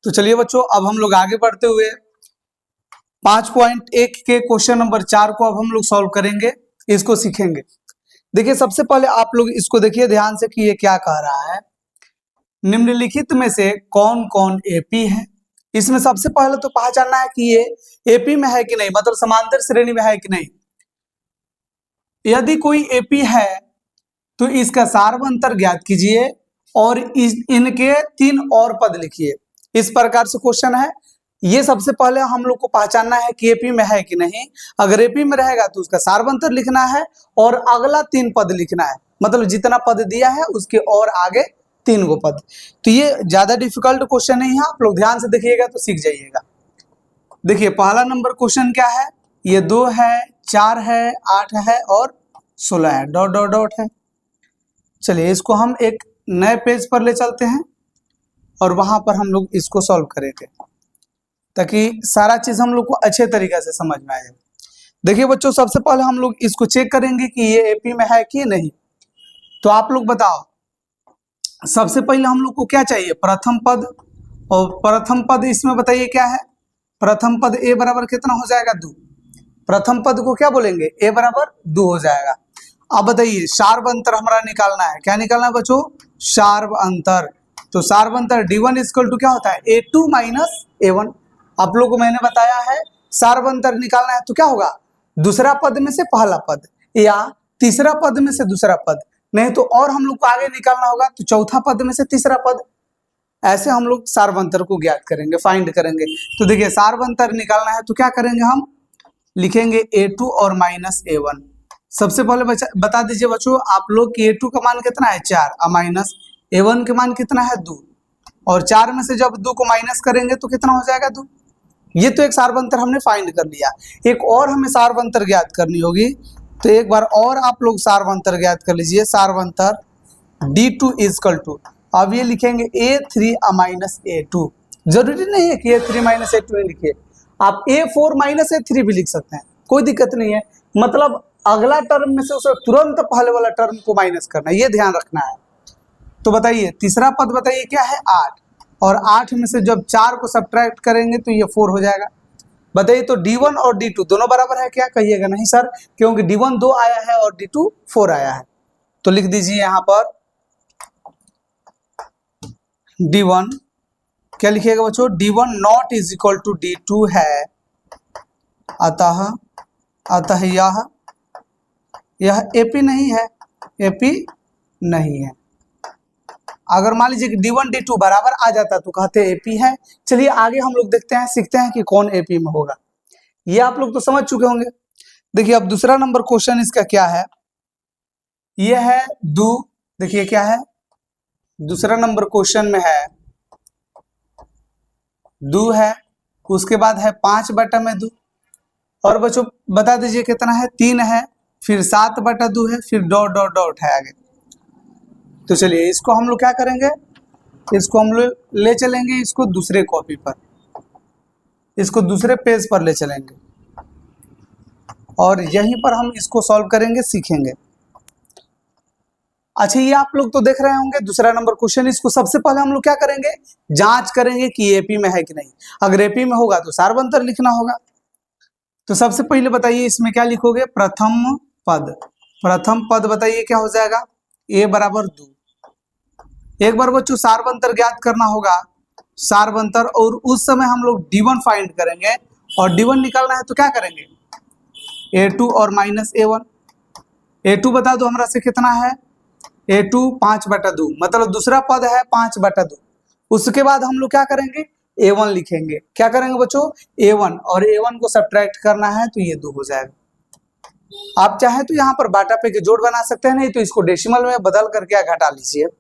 तो चलिए बच्चों, अब हम लोग आगे बढ़ते हुए 5.1 के क्वेश्चन नंबर 4 को अब हम लोग सॉल्व करेंगे, इसको सीखेंगे। देखिए सबसे पहले आप लोग इसको देखिए ध्यान से कि ये क्या कह रहा है। निम्नलिखित में से कौन कौन एपी है। इसमें सबसे पहले तो पहचानना है कि ये एपी में है कि नहीं, मतलब समांतर श्रेणी में है कि नहीं। यदि कोई एपी है तो इसका सार्वअंतर ज्ञात कीजिए और इनके 3 और पद लिखिए। इस प्रकार से क्वेश्चन है। ये सबसे पहले हम लोग को पहचानना है कि एपी में है कि नहीं। अगर एपी में रहेगा तो उसका सार्वअंतर लिखना है और अगला 3 पद लिखना है, मतलब जितना पद दिया है उसके और आगे 3 गो पद। तो ये ज्यादा डिफिकल्ट क्वेश्चन नहीं है, आप लोग ध्यान से देखिएगा तो सीख जाइएगा। देखिए पहला नंबर क्वेश्चन क्या है, ये 2 है, 4 है, 8 है और 16 है, डॉट डॉट डॉट है। चलिए इसको हम एक नए पेज पर ले चलते हैं और वहां पर हम लोग इसको सॉल्व करेंगे ताकि सारा चीज हम लोग को अच्छे तरीके से समझ में आए। देखिए बच्चों, सबसे पहले हम लोग इसको चेक करेंगे कि ये एपी में है कि नहीं। तो आप लोग बताओ, सबसे पहले हम लोग को क्या चाहिए, प्रथम पद। और प्रथम पद इसमें बताइए क्या है। प्रथम पद ए बराबर कितना हो जाएगा, 2। प्रथम पद को क्या बोलेंगे, ए बराबर 2 हो जाएगा। अब बताइए सार्व अंतर हमारा निकालना है। क्या निकालना है बच्चों, सार्व अंतर। तो सार्व अंतर D1 इक्वल टू क्या होता है, A2 माइनस A1। आप लोग को मैंने बताया है सार्व अंतर निकालना है तो क्या होगा, दूसरा पद में से पहला पद या तीसरा पद में से दूसरा पद, नहीं तो और हम लोग को आगे निकालना होगा तो चौथा पद में से तीसरा पद। ऐसे हम लोग सार्व अंतर को ज्ञात करेंगे, फाइंड करेंगे। तो देखिए सार्व अंतर निकालना है तो क्या करेंगे, हम लिखेंगे A2 और माइनस A1। सबसे पहले बता दीजिए बच्चों आप लोग कि A2 का मान कितना है, 4 और माइनस A1 के मान कितना है, 2। और 4 में से जब 2 को माइनस करेंगे तो कितना हो जाएगा, 2। ये तो एक सार्वअंतर हमने फाइंड कर लिया। एक और हमें सार्वअंतर ज्ञात करनी होगी, तो एक बार और आप लोग सार्वअंतर ज्ञात कर लीजिए। सार्वअंतर D2 इक्वल टू, अब ये लिखेंगे A3 माइनस A2। जरूरी नहीं है कि A3 माइनस A2 लिखिए, आप A4 माइनस A3 भी लिख सकते हैं, कोई दिक्कत नहीं है। मतलब अगला टर्म में से उसे तुरंत पहले वाला टर्म को माइनस करना है, ये ध्यान रखना है। तो बताइए तीसरा पद बताइए क्या है, 8। और 8 में से जब 4 को सब्ट्रैक्ट करेंगे तो ये 4 हो जाएगा। बताइए तो D1 और D2 दोनों बराबर है क्या, कहिएगा नहीं सर, क्योंकि D1 2 आया है और D2 4 आया है। तो लिख दीजिए यहां पर D1, क्या लिखिएगा बच्चों, D1 not is equal to D2 है, अतः यह एपी नहीं है, एपी नहीं है। अगर मान लीजिए कि D1 D2 बराबर आ जाता तो कहते एपी है। चलिए आगे हम लोग देखते हैं, सीखते हैं कि कौन एपी में होगा। ये आप लोग तो समझ चुके होंगे। देखिए अब दूसरा नंबर क्वेश्चन इसका क्या है, ये है 2। देखिए क्या है, दूसरा नंबर क्वेश्चन में है 2 है, उसके बाद है 5/2। और बच्चों बता दीजिए कितना है, 3 है, फिर 7/2 है, फिर डॉट डॉट डॉट है आगे। तो चलिए इसको हम लोग क्या करेंगे, इसको हम लोग ले चलेंगे इसको दूसरे कॉपी पर, इसको दूसरे पेज पर ले चलेंगे और यहीं पर हम इसको सॉल्व करेंगे, सीखेंगे। अच्छा ये आप लोग तो देख रहे होंगे दूसरा नंबर क्वेश्चन। इसको सबसे पहले हम लोग क्या करेंगे, जांच करेंगे कि एपी में है कि नहीं। अगर एपी में होगा तो सार्वअंतर लिखना होगा। तो सबसे पहले बताइए इसमें क्या लिखोगे, प्रथम पद। प्रथम पद बताइए क्या हो जाएगा, ए बराबर 2। एक बार बच्चों सार्वअंतर ज्ञात करना होगा, सार्वअंतर, और उस समय हम लोग D1 फाइंड करेंगे और D1 निकालना है तो क्या करेंगे, A2 और माइनस A1। A2 बता दो हमारा से कितना है, A2 5/2, मतलब दूसरा पद है 5/2। उसके बाद हम लोग क्या करेंगे, A1 लिखेंगे। क्या करेंगे बच्चों, A1, और A1 को सब्ट्रैक्ट करना है तो ये 2 हो जाएगा। आप चाहे तो यहाँ पर बाटा पे के जोड़ बना सकते हैं, नहीं तो इसको डेसिमल में बदल करके घटा लीजिए।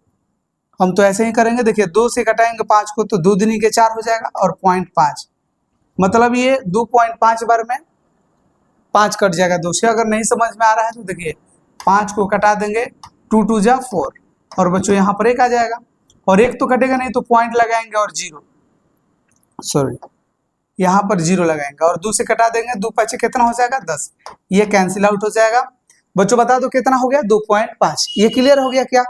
हम तो ऐसे ही करेंगे। देखिए 2 से घटाएंगे 5 को तो 2 दूनी के 4 हो जाएगा और 0.5, मतलब ये 2.5 बार में 5 कट जाएगा 2 से। अगर नहीं समझ में आ रहा है तो देखिए 5 को कटा देंगे, 2 2 जा 4, और बच्चों यहाँ पर 1 आ जाएगा, और 1 तो कटेगा नहीं तो पॉइंट लगाएंगे और 0, सॉरी यहाँ पर 0 लगाएंगे और 2 से कटा देंगे, 2 5 कितना हो जाएगा 10, ये कैंसिल आउट हो जाएगा। बच्चों बता दो कितना हो गया, 2.5। ये क्लियर हो गया क्या।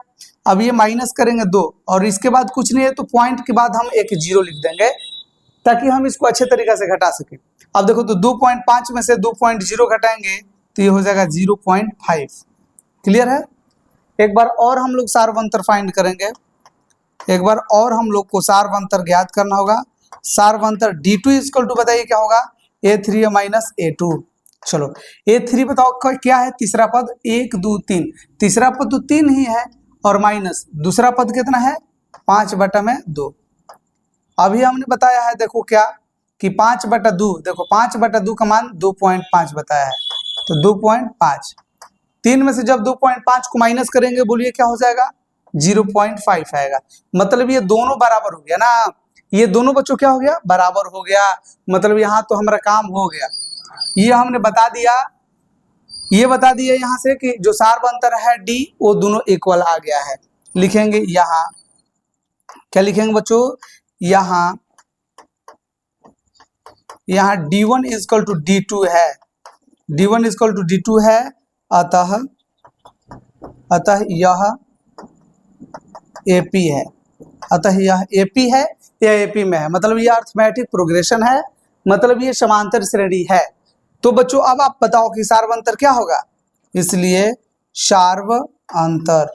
अब ये माइनस करेंगे 2 और इसके बाद कुछ नहीं है तो पॉइंट के बाद हम एक 0 लिख देंगे ताकि हम इसको अच्छे तरीके से घटा सके। अब देखो तो 2.5 में से 2.0 घटाएंगे तो ये हो जाएगा 0.5। क्लियर है? एक बार और हम लोग सार्वंतर फाइंड करेंगे। एक बार और हम लोग को सार्वंतर ज्ञात करना होगा। सार्वंतर D2 इक्वल टू बताइए क्या होगा, A3 माइनस A2। चलो A3 बताओ क्या है, तीसरा पद 1 2 3, तीसरा पद तो 3 ही है और माइनस दूसरा पद कितना है 5/2। अभी हमने बताया है देखो क्या कि 5/2, देखो 5/2 का मान 2.5 बताया है, तो 2.5। 3 में से जब 2.5 को माइनस करेंगे बोलिए क्या हो जाएगा, 0.5 आएगा। मतलब ये दोनों बराबर हो गया ना, ये दोनों बच्चों क्या हो गया, बराबर हो गया। मतलब यहाँ तो हमारा काम हो गया। ये हमने बता दिया, ये बता दिया यहाँ से कि जो सार्वंतर है D वो दोनों इक्वल आ गया है। लिखेंगे यहाँ, क्या लिखेंगे बच्चों, यहाँ D1 इक्वल टू D2 है, D1 इक्वल टू D2 है। अतः यह AP है, अतः यह AP है, यह AP में है, मतलब ये अर्थमेटिक प्रोग्रेशन है, मतलब ये समांतर श्रेणी है। तो बच्चों अब आप बताओ कि सार्वंतर क्या होगा, इसलिए सार्वंतर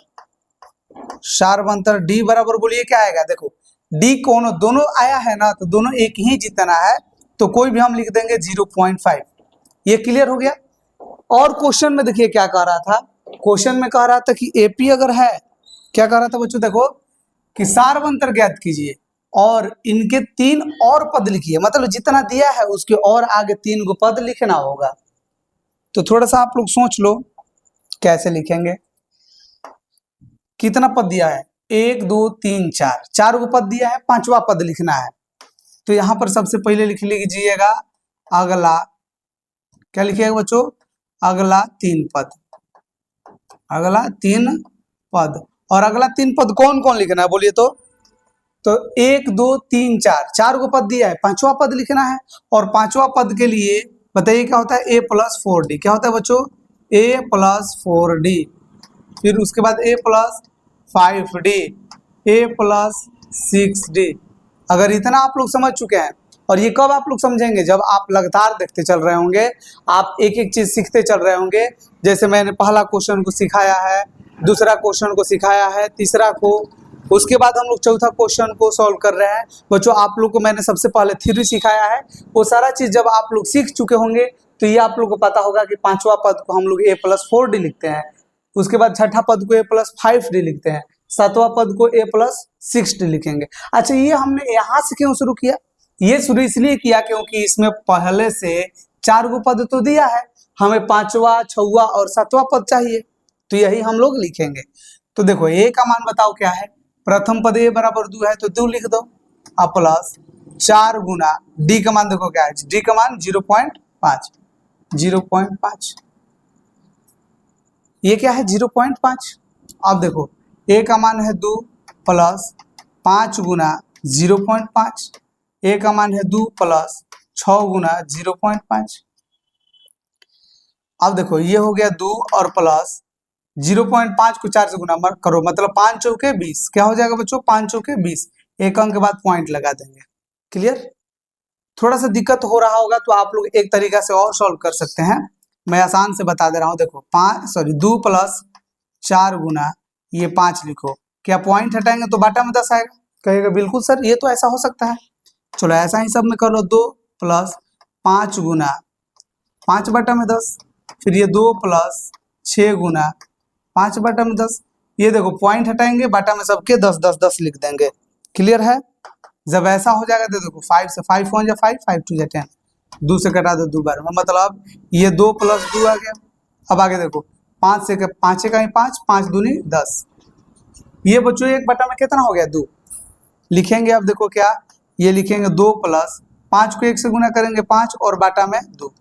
D बराबर बोलिए क्या आएगा, देखो D कौन दोनों आया है ना, तो दोनों एक ही जितना है, तो कोई भी हम लिख देंगे 0.5। ये क्लियर हो गया। और क्वेश्चन में देखिए क्या कह रहा था, क्वेश्चन में कह रहा था कि AP अगर है, क्या कह रहा था बच्चों, देखो कि सार्वंतर ज्ञात कीजिए और इनके 3 और पद लिखिए, मतलब जितना दिया है उसके और आगे 3 गो पद लिखना होगा। तो थोड़ा सा आप लोग सोच लो कैसे लिखेंगे। कितना पद दिया है, 1 2 3 4, 4 गो पद दिया है, 5वां पद लिखना है। तो यहाँ पर सबसे पहले लिख लीजिएगा अगला, क्या लिखिएगा बच्चों, अगला 3 पद, अगला 3 पद। और अगला 3 पद कौन कौन लिखना है बोलिए तो 1 2 3 4, 4 गो पद दिया है, 5वां पद लिखना है। और 5वां पद के लिए बताइए क्या होता है, A+4D। क्या होता है बच्चों, A+4D। फिर उसके बाद A+5D, A+6D। अगर इतना आप लोग समझ चुके हैं, और ये कब आप लोग समझेंगे, जब आप लगातार देखते चल रहे होंगे, आप एक एक चीज सीखते चल रहे होंगे। जैसे मैंने पहला क्वेश्चन को सिखाया है, दूसरा क्वेश्चन को सिखाया है, तीसरा को, उसके बाद हम लोग चौथा क्वेश्चन को सॉल्व कर रहे हैं। बच्चों आप लोग को मैंने सबसे पहले थ्योरी सिखाया है, वो सारा चीज जब आप लोग सीख चुके होंगे तो ये आप लोग को पता होगा कि 5वां पद को हम लोग A+4D लिखते हैं, उसके बाद छठा पद को A+5D लिखते हैं, 7वां पद को A+6D लिखेंगे। अच्छा ये हमने यहाँ से क्यों शुरू किया, ये शुरू इसलिए किया क्योंकि इसमें पहले से 4 गो पद तो दिया है, हमें 5वां 6वां और 7वां पद चाहिए, तो यही हम लोग लिखेंगे। तो देखो A का मान बताओ क्या है, प्रथम पद A बराबर 2 है तो 2 लिख दो, अब प्लस 4 गुना D का मान देखो क्या है, D का मान 0.5, 0.5, ये क्या है 0.5। अब देखो A का मान है 2 प्लस 5 गुना 0.5, A का मान है 2 प्लस 6 गुना 0.5। अब देखो ये हो गया 2 और प्लस 0.5 को 4 से गुना करो, मतलब 5 चौके 20। क्या हो जाएगा बच्चों, 5 चौके 20, एक अंक के बाद पॉइंट लगा देंगे। क्लियर? थोड़ा सा दिक्कत हो रहा होगा तो आप लोग एक तरीका से और सॉल्व कर सकते हैं, मैं आसान से बता दे रहा हूँ। देखो 2 प्लस 4 गुना ये 5 लिखो, क्या पॉइंट हटाएंगे तो बाटा में 10 आएगा, कहेगा बिल्कुल सर ये तो ऐसा हो सकता है। चलो ऐसा ही सब में कर लो, 2 प्लस 5 गुना 5/10, फिर ये 2 प्लस 6 गुना 5/10। ये देखो पॉइंट हटाएंगे, बाटा में सबके 10 10 10 लिख देंगे। क्लियर है? जब ऐसा हो जाएगा तो देखो 5 से 5 1 जा 5, 5 2 जा 10, 2 से कटा दो 2 बार में, मतलब ये 2 प्लस 2 आ गया। अब आगे देखो 5 से 5 का 5, 5 दूनी 10, ये बच्चों एक बटा में कितना हो गया 2 लिखेंगे। अब देखो क्या, ये लिखेंगे 2 प्लस 5 को 1 से गुना करेंगे 5 और बाटा में 2।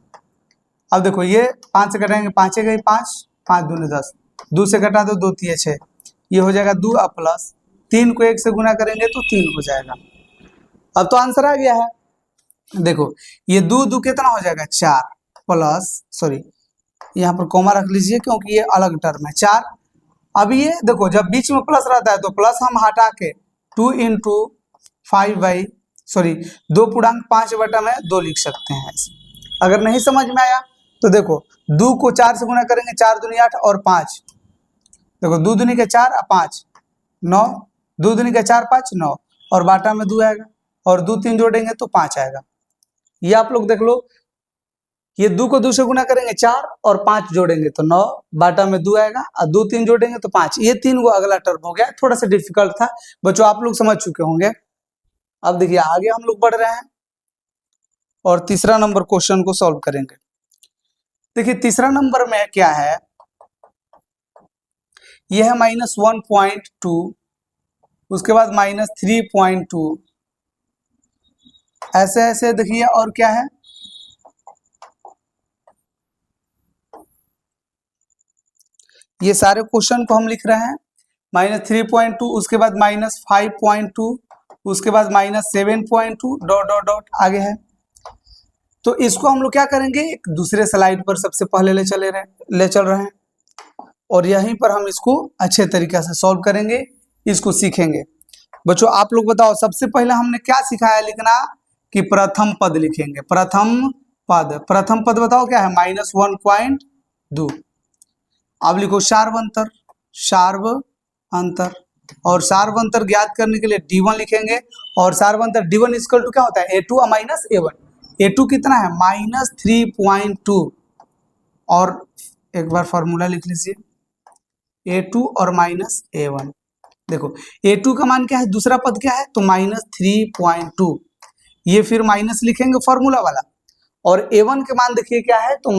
अब देखो ये 5 से कटाएंगे, 5 गई 5, 5 दूनी 10, 2 से घटा दो 2 3 6, ये हो जाएगा 2 अब प्लस 3 को 1 से गुना करेंगे तो 3 हो जाएगा। अब तो आंसर आ गया है। देखो ये 2 2 कितना हो जाएगा 4 प्लस, सॉरी यहाँ पर कॉमा रख लीजिए क्योंकि ये अलग टर्म है 4। अब ये देखो जब बीच में प्लस रहता है तो प्लस हम हटा के 2 × 5/6 सॉरी 2/5/2 लिख सकते हैं ऐसे। अगर नहीं समझ में आया तो देखो 2 को 4 से गुना करेंगे, 4 दूनी 8 और 5, देखो 2 दूनी के 4 और 5 9, 2 दूनी के 4 5 9 और बाटा में 2 आएगा और 2 3 जोड़ेंगे तो 5 आएगा। ये आप लोग देख लो, ये 2 को 2 से गुना करेंगे 4 और 5 जोड़ेंगे तो 9, बाटा में 2 आएगा और 2 3 जोड़ेंगे तो 5। ये 3 को अगला टर्म हो गया, थोड़ा सा डिफिकल्ट था बच्चों, आप लोग समझ चुके होंगे। अब देखिए आगे हम लोग बढ़ रहे हैं और तीसरा नंबर क्वेश्चन को सॉल्व करेंगे। देखिए तीसरा नंबर में क्या है, यह है -1.2, उसके बाद -3.2, ऐसे ऐसे देखिए। और क्या है, ये सारे क्वेश्चन को हम लिख रहे हैं। -3.2, उसके बाद -5.2, उसके बाद -7.2 डॉट डॉट डॉट आगे है। तो इसको हम लोग क्या करेंगे, एक दूसरे स्लाइड पर सबसे पहले ले चल रहे हैं और यहीं पर हम इसको अच्छे तरीके से सॉल्व करेंगे, इसको सीखेंगे। बच्चों आप लोग बताओ, सबसे पहले हमने क्या सिखाया लिखना, कि प्रथम पद लिखेंगे। प्रथम पद बताओ क्या है, -1.2। अब लिखो सार्व अंतर और सार्व अंतर ज्ञात करने के लिए D1 लिखेंगे और सार्व अंतर D1 इक्वल टू क्या होता है, A2 और -A1। A2 कितना है, -3.2 और एक बार फॉर्मूला लिख लीजिए, A2 और -A1। देखो A2 का मान क्या है, दूसरा पद क्या है, तो -3.2, ये फिर माइनस लिखेंगे फॉर्मूला वाला, और A1 के मान देखिए क्या है, तो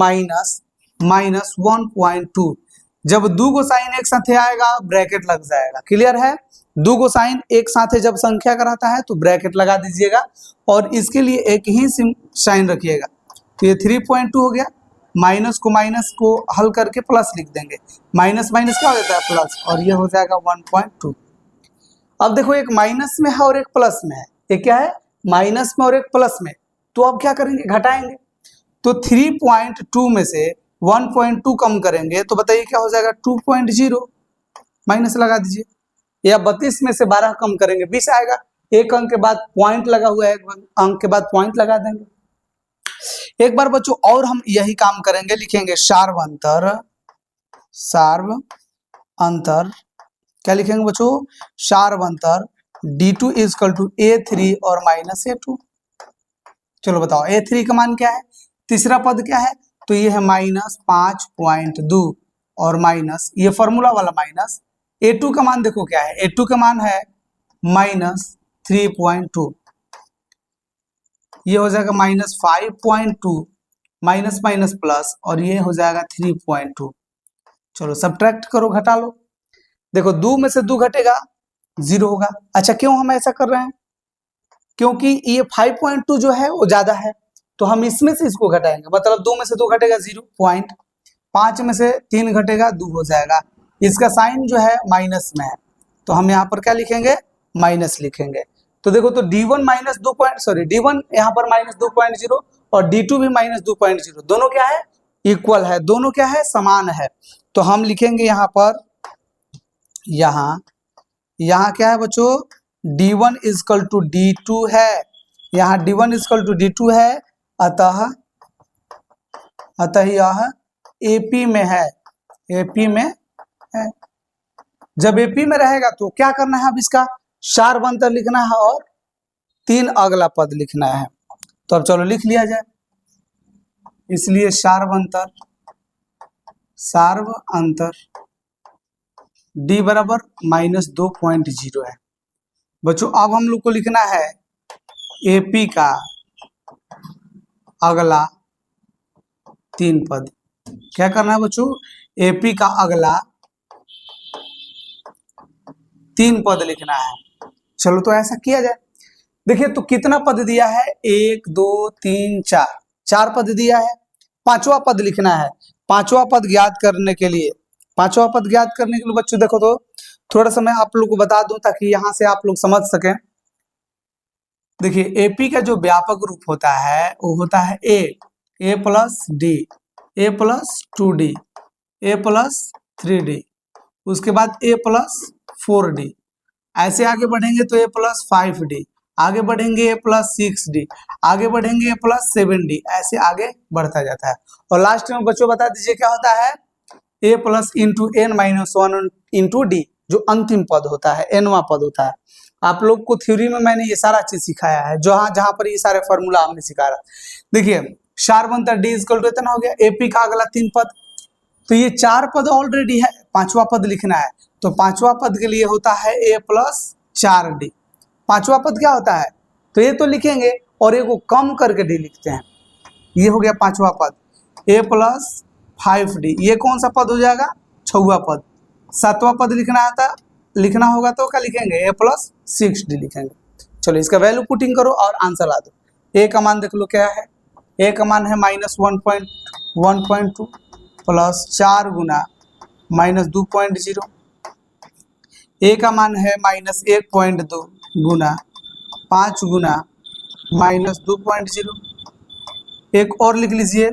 -1.2। जब 2 को साइन एक साथ आएगा ब्रैकेट लग जाएगा, क्लियर है। 2 को साइन एक साथ जब संख्या का रहता है तो ब्रैकेट लगा दीजिएगा और इसके लिए एक ही साइन रखिएगा। तो ये 3.2 हो गया, माइनस को हल करके प्लस लिख देंगे, माइनस माइनस क्या हो जाता है, प्लस, और ये हो जाएगा 1.2। अब देखो एक माइनस में है और एक प्लस में है, एक क्या है, माइनस में और एक प्लस में, तो अब क्या करेंगे, घटाएंगे। तो 3.2 में से 1.2 कम करेंगे तो बताइए क्या हो जाएगा, 2.0, माइनस लगा दीजिए। या 32 में से 12 कम करेंगे 20 आएगा, एक अंक के बाद पॉइंट लगा हुआ है, एक अंक के बाद पॉइंट लगा देंगे। एक बार बच्चों और हम यही काम करेंगे, लिखेंगे सार्व अंतर, क्या लिखेंगे बच्चों, सार्व अंतर D2 इक्वल टू A3 और -A2। चलो बताओ A3 का मान क्या है, तीसरा पद क्या है, तो ये है -5.2 और माइनस ये फॉर्मूला वाला माइनस। A2 का मान देखो क्या है, A2 का मान है -3.2, ये हो जाएगा -5.2, माइनस माइनस प्लस, और ये हो जाएगा 3.2। चलो सब्ट्रैक्ट करो, घटा लो। देखो 2 में से 2 घटेगा 0 होगा। अच्छा क्यों हम ऐसा कर रहे हैं, क्योंकि ये 5.2 जो है वो ज्यादा है, तो हम इसमें से इसको घटाएंगे, मतलब 2 में से 2 घटेगा 0, 5 में से 3 घटेगा 2 हो जाएगा। इसका साइन जो है माइनस में है, तो हम यहाँ पर क्या लिखेंगे, माइनस लिखेंगे। तो देखो तो D1 D1 यहाँ पर -2.0 और D2 भी -2.0, दोनों क्या है, इक्वल है, दोनों क्या है, समान है। तो हम लिखेंगे यहाँ पर, यहाँ क्या है बच्चों, D1 इक्वल टू D2 है, यहाँ D1 इक्वल टू D2 है, अतः यह AP में है, AP में है। जब AP में रहेगा तो क्या करना है, अब इसका सार्व अंतर लिखना है और 3 अगला पद लिखना है। तो अब चलो लिख लिया जाए, इसलिए सार्व अंतर D बराबर -2.0 है। बच्चों अब हम लोग को लिखना है AP का अगला 3 पद। क्या करना है बच्चों, AP का अगला 3 पद लिखना है। चलो तो ऐसा किया जाए। देखिए तो कितना पद दिया है, 1 2 3 4 पद दिया है, 5वां पद लिखना है। 5वां पद ज्ञात करने के लिए बच्चों देखो तो थोड़ा सा मैं आप लोग को बता दूं ताकि यहां से आप लोग समझ सकें। देखिए AP का जो व्यापक रूप होता है वो होता है A plus D, A plus 2D, A plus 3D, उसके बाद A प्लस 4D, ऐसे आगे बढ़ेंगे तो A प्लस 5D, आगे बढ़ेंगे ए प्लस 6d, आगे बढ़ेंगे ए प्लस 7d, ऐसे आगे बढ़ता जाता है। और लास्ट में बच्चों बता दीजिए क्या होता है, A plus into N minus one into D, जो अंतिम पद होता है, एनवा पद होता है। आप लोग को थ्योरी में मैंने ये सारा चीज सिखाया है, जहां जहां पर ये सारे फॉर्मूला हमने सिखाया। देखिए शार बनता डी इजकल टू इतना हो गया, एपी का अगला 3 पद, तो ये 4 पद ऑलरेडी है, 5वां पद लिखना है, तो 5वां पद के लिए होता है ए प्लस 4d। 5वां पद क्या होता है, तो ये तो लिखेंगे और एक को कम करके डी लिखते हैं, ये हो गया 5वां पद, ए प्लस 5d, ये कौन सा पद हो जाएगा, 6वां पद। 7वां पद लिखना होगा तो क्या लिखेंगे, ए प्लस 6d लिखेंगे। चलो इसका वैल्यू पुटिंग करो और आंसर ला दो। ए का मान देख लो क्या है, ए का मान है -1.2 प्लस 4 गुना -2.0, ए का मान है -1.2 गुना 5 गुना -2.0। एक और लिख लीजिए,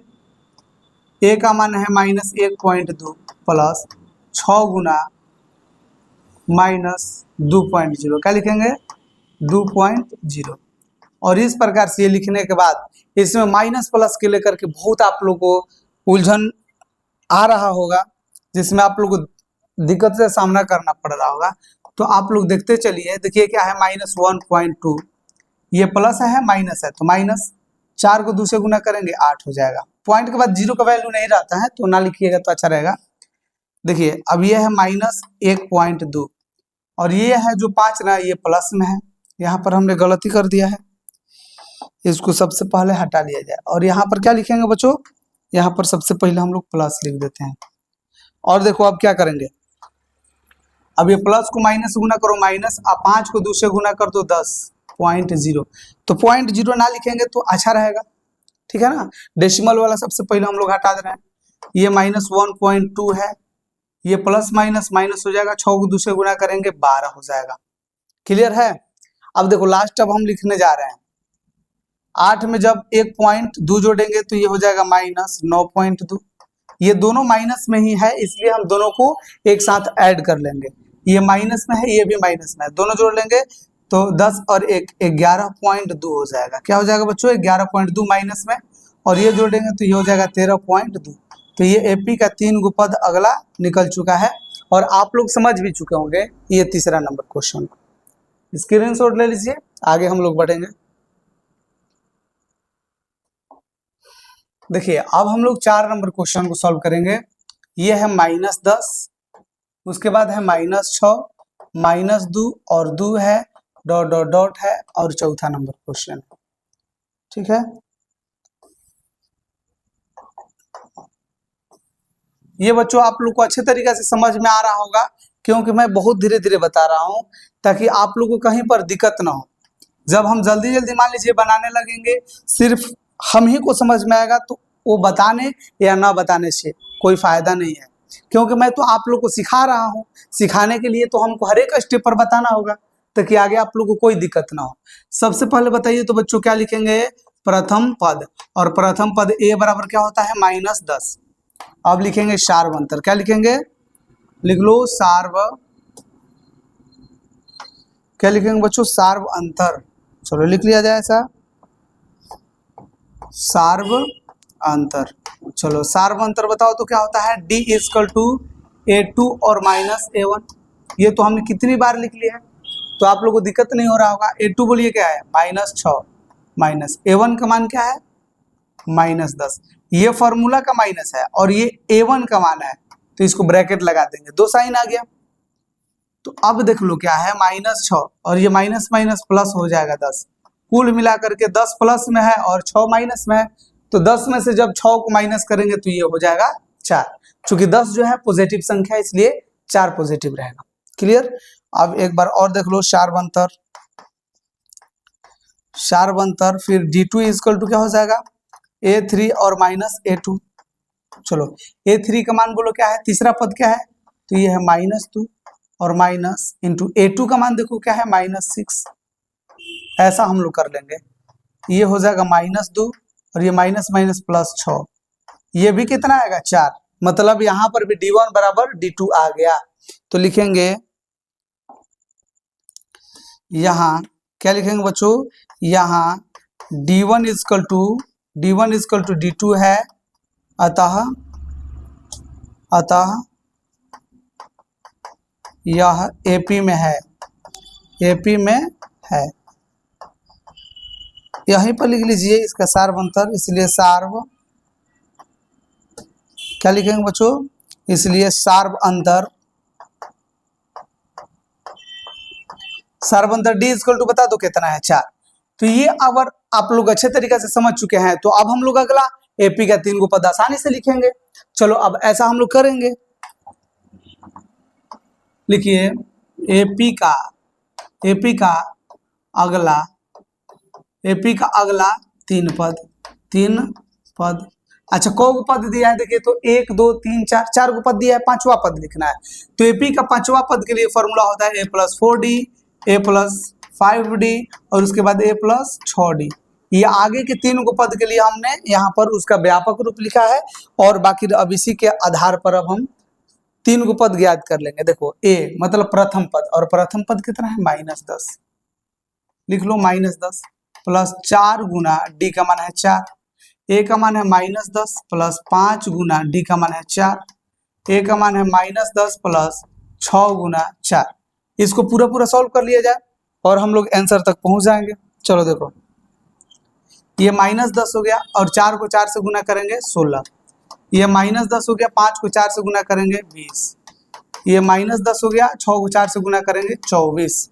ए का मान है -1.2 प्लस 6 गुना -2.0, क्या लिखेंगे 2.0। और इस प्रकार से ये लिखने के बाद इसमें माइनस प्लस के लेकर के बहुत आप लोग को उलझन आ रहा होगा, जिसमें आप लोग को दिक्कत से सामना करना पड़ रहा होगा। तो आप लोग देखते चलिए, देखिए क्या है -1.2, ये प्लस है माइनस है, तो माइनस 4 को 2 से गुना करेंगे 8 हो जाएगा। पॉइंट के बाद 0 का वैल्यू नहीं रहता है तो ना लिखिएगा तो अच्छा रहेगा। देखिए अब ये है -1.2 और ये है जो 5 ना, ये प्लस में है, यहाँ पर हमने गलती कर दिया है, इसको सबसे पहले हटा लिया जाए। और यहाँ पर क्या लिखेंगे बच्चों, यहाँ पर सबसे पहले हम लोग प्लस लिख देते हैं। और देखो अब क्या करेंगे, अब ये प्लस को माइनस गुना करो माइनस, अब 5 को 2 से गुना कर दो 10.0, तो 0.0 ना लिखेंगे तो अच्छा रहेगा, ठीक है ना। डेसिमल वाला सबसे पहले हम लोग हटा दे रहे हैं, ये -1.2 है, ये प्लस माइनस माइनस हो जाएगा, 6 को 2 से गुना करेंगे 12 हो जाएगा। क्लियर है। अब देखो लास्ट अब हम लिखने जा रहे हैं, 8 में जब 1.2 जोड़ेंगे तो ये हो जाएगा -9.2, ये दोनों माइनस में ही है इसलिए हम दोनों को एक साथ ऐड कर लेंगे, ये माइनस में है ये भी माइनस में है, दोनों जोड़ लेंगे तो 10 और 1 11.2 हो जाएगा। क्या हो जाएगा बच्चों, 11.2 माइनस में, और ये जोड़ेंगे तो ये हो जाएगा 13.2। तो ये एपी का 3 गो पद अगला निकल चुका है और आप लोग समझ भी चुके होंगे ये तीसरा नंबर क्वेश्चन। स्क्रीनशॉट ले लीजिए, आगे हम लोग बढ़ेंगे। देखिए अब हम लोग 4 नंबर क्वेश्चन को सॉल्व करेंगे। ये है -10, उसके बाद है -6, -2 और 2 है, डॉट डॉट डॉट है, और चौथा नंबर क्वेश्चन है, ठीक है। ये बच्चों आप लोग को अच्छे तरीके से समझ में आ रहा होगा, क्योंकि मैं बहुत धीरे धीरे बता रहा हूँ ताकि आप लोग को कहीं पर दिक्कत ना हो। जब हम जल्दी जल्दी मान लीजिए बनाने लगेंगे, सिर्फ हम ही को समझ में आएगा, तो वो बताने या ना बताने से कोई फायदा नहीं है, क्योंकि मैं तो आप लोग को सिखा रहा हूँ, सिखाने के लिए तो हमको हर एक स्टेप पर बताना होगा ताकि आगे आप लोग को कोई दिक्कत ना हो। सबसे पहले बताइए तो बच्चों क्या लिखेंगे, प्रथम पद, और प्रथम पद ए बराबर क्या होता है -10। अब लिखेंगे सार्व अंतर, क्या लिखेंगे, लिख लो सार्व, क्या लिखेंगे बच्चों, सार्व अंतर। चलो लिख लिया जाए ऐसा, सार्व अंतर। चलो सार्व अंतर बताओ तो क्या होता है, D = A2 और -A1। ये तो हमने कितनी बार लिख लिया है, तो आप लोगों को दिक्कत नहीं हो रहा होगा। A2 बोलिए क्या है, -6, माइनस A1 का मान क्या है, -10। ये फॉर्मूला का माइनस है और ये A1 का मान है, तो इसको ब्रैकेट लगा देंगे, 2 साइन आ गया। तो अब देख लो क्या है, -6 और ये माइनस माइनस प्लस हो जाएगा 10, कुल मिलाकर के 10 प्लस में है और 6 माइनस में है, तो 10 में से जब 6 को माइनस करेंगे तो ये हो जाएगा 4। चूंकि 10 जो है पॉजिटिव संख्या है इसलिए 4 पॉजिटिव रहेगा। क्लियर। अब एक बार और देख लो सार्व अंतर, सार्व अंतर, फिर D2 = क्या हो जाएगा, A3 और -A2। चलो A3 का मान बोलो क्या है, तीसरा पद क्या है, तो ये है -2 और माइनस इंटू A2 का मान देखो क्या है, -6। ऐसा हम लोग कर लेंगे, ये हो जाएगा -2 और ये माइनस माइनस प्लस 6, ये भी कितना आएगा 4, मतलब यहाँ पर भी D1 बराबर D2 आ गया। तो लिखेंगे यहाँ क्या लिखेंगे बच्चों, यहाँ D1 इजकल टू D2 है, अतः यह AP में है, यहीं पर लिख लीजिए इसका सार्व अंतर, इसलिए सार्व, क्या लिखेंगे बच्चों, इसलिए सार्व अंतर D इजकल टू बता दो कितना है 4। तो ये अगर आप लोग अच्छे तरीके से समझ चुके हैं तो अब हम लोग अगला AP का 3 गो पद आसानी से लिखेंगे। चलो अब ऐसा हम लोग करेंगे, लिखिए AP का अगला 3 पद। अच्छा कौ गो पद दिया है, देखिए तो 1 2 3 4 गो पद दिया है, 5वां पद लिखना है। तो AP का 5वां पद के लिए फॉर्मूला होता है A+4D, A+5D और उसके बाद A+6D। ये आगे के 3 गो पद के लिए हमने यहाँ पर उसका व्यापक रूप लिखा है, और बाकी अब इसी के आधार पर अब हम 3 गो पद ज्ञात कर लेंगे। देखो A मतलब प्रथम पद, और प्रथम पद कितना है -10, लिख लो -10 प्लस 4 गुना D का मान है 4, A का मान है -10 प्लस 5 गुना D का मान है 4, A का मान है -10 प्लस 6 गुना 4। इसको पूरा सॉल्व कर लिया जाए और हम लोग आंसर तक पहुंच जाएंगे। चलो देखो ये -10 हो गया, और 4 को 4 से गुना करेंगे 16, ये -10 हो गया, 5 को 4 से गुना करेंगे 20, ये -10 हो गया, 6 को 4 से गुना करेंगे 24।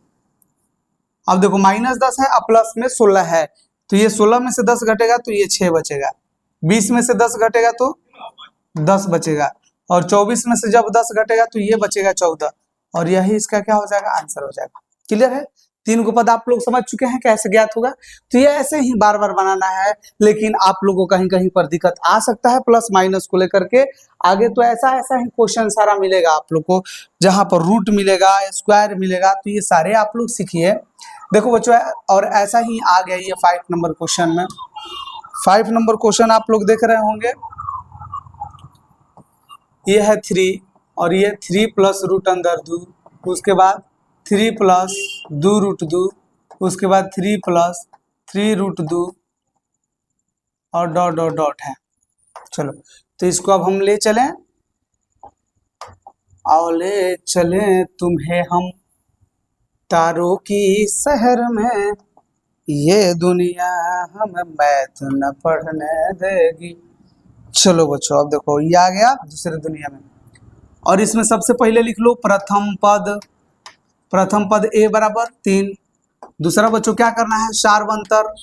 अब देखो -10 है, अब प्लस में 16 है, तो ये 16 में से 10 घटेगा तो ये 6 बचेगा, 20 में से 10 घटेगा तो 10 बचेगा, और 24 में से जब 10 घटेगा तो ये बचेगा 14, और यही इसका क्या हो जाएगा, आंसर हो जाएगा। क्लियर है? 3 गो पद आप लोग समझ चुके हैं कैसे ज्ञात होगा। तो ये ऐसे ही बार बार बनाना है, लेकिन आप लोगों को कहीं कहीं पर दिक्कत आ सकता है प्लस माइनस को लेकर के। आगे तो ऐसा ही क्वेश्चन सारा मिलेगा आप लोग को, जहां पर रूट मिलेगा, स्क्वायर मिलेगा, तो ये सारे आप लोग सीखिए। देखो बच्चों, और ऐसा ही आ गया ये 5 नंबर क्वेश्चन में। 5 नंबर क्वेश्चन आप लोग देख रहे होंगे, ये है 3 और ये 3 प्लस रूट अंदर 2, उसके बाद 3 प्लस 2 रूट 2, उसके बाद 3 प्लस 3 रूट 2 और डॉट डॉट डॉट है। चलो तो इसको अब हम ले चलें, और ले चलें तुम्हें हम तारों की शहर में, ये दुनिया हमें मैथ न पढ़ने देगी। चलो बच्चों अब देखो ये आ गया दूसरे दुनिया में, और इसमें सबसे पहले लिख लो प्रथम पद A बराबर 3। दूसरा बच्चों क्या करना है, सार्वंतर,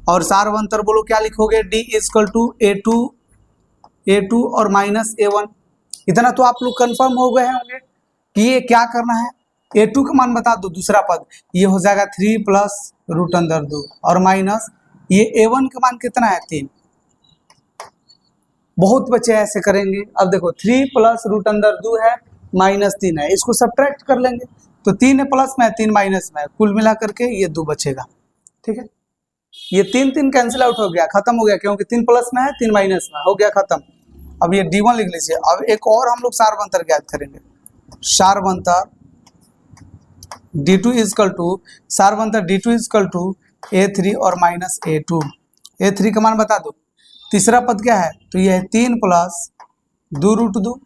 और सार्वंतर बोलो क्या लिखोगे, D इजकल टू A2 और माइनस A1। इतना तो आप लोग कंफर्म हो गए होंगे कि ये क्या करना है। A2 का मान बता दो, दूसरा पद ये हो जाएगा 3 प्लस रूट अंदर 2 और माइनस ये A1 का मान कितना है 3। बहुत बच्चे ऐसे करेंगे। अब देखो 3 प्लस रूट अंदर 2 है, माइनस 3 है, इसको सब्ट्रैक्ट कर लेंगे, तो 3 है प्लस में 3 माइनस में, कुल मिला करके ये 2 बचेगा। ठीक है, ये 3 कैंसिल आउट हो गया, खत्म हो गया, क्योंकि 3 प्लस में है 3 माइनस में, हो गया खत्म। अब ये D1 लिख लीजिए। अब एक और हम लोग सार्वंतर ज्ञात करेंगे, सार्वंतर D2 इजकल टू A3 और माइनस A2। A3 का मान बता दो। तीसरा पद क्या है, तो ये है 3 प्लस 2 रूट 2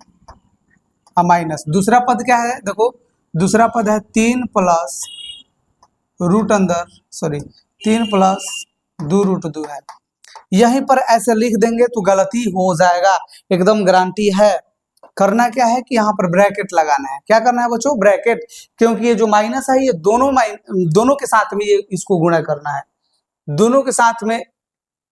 और माइनस, दूसरा पद क्या है, देखो दूसरा पद है 3 प्लस 2 रूट 2 है। यहीं पर ऐसे लिख देंगे तो गलती हो जाएगा, एकदम गारंटी है। करना क्या है कि यहाँ पर ब्रैकेट लगाना है। क्या करना है बच्चों, ब्रैकेट, क्योंकि ये जो माइनस है ये दोनों के साथ में ये इसको गुणा करना है, दोनों के साथ में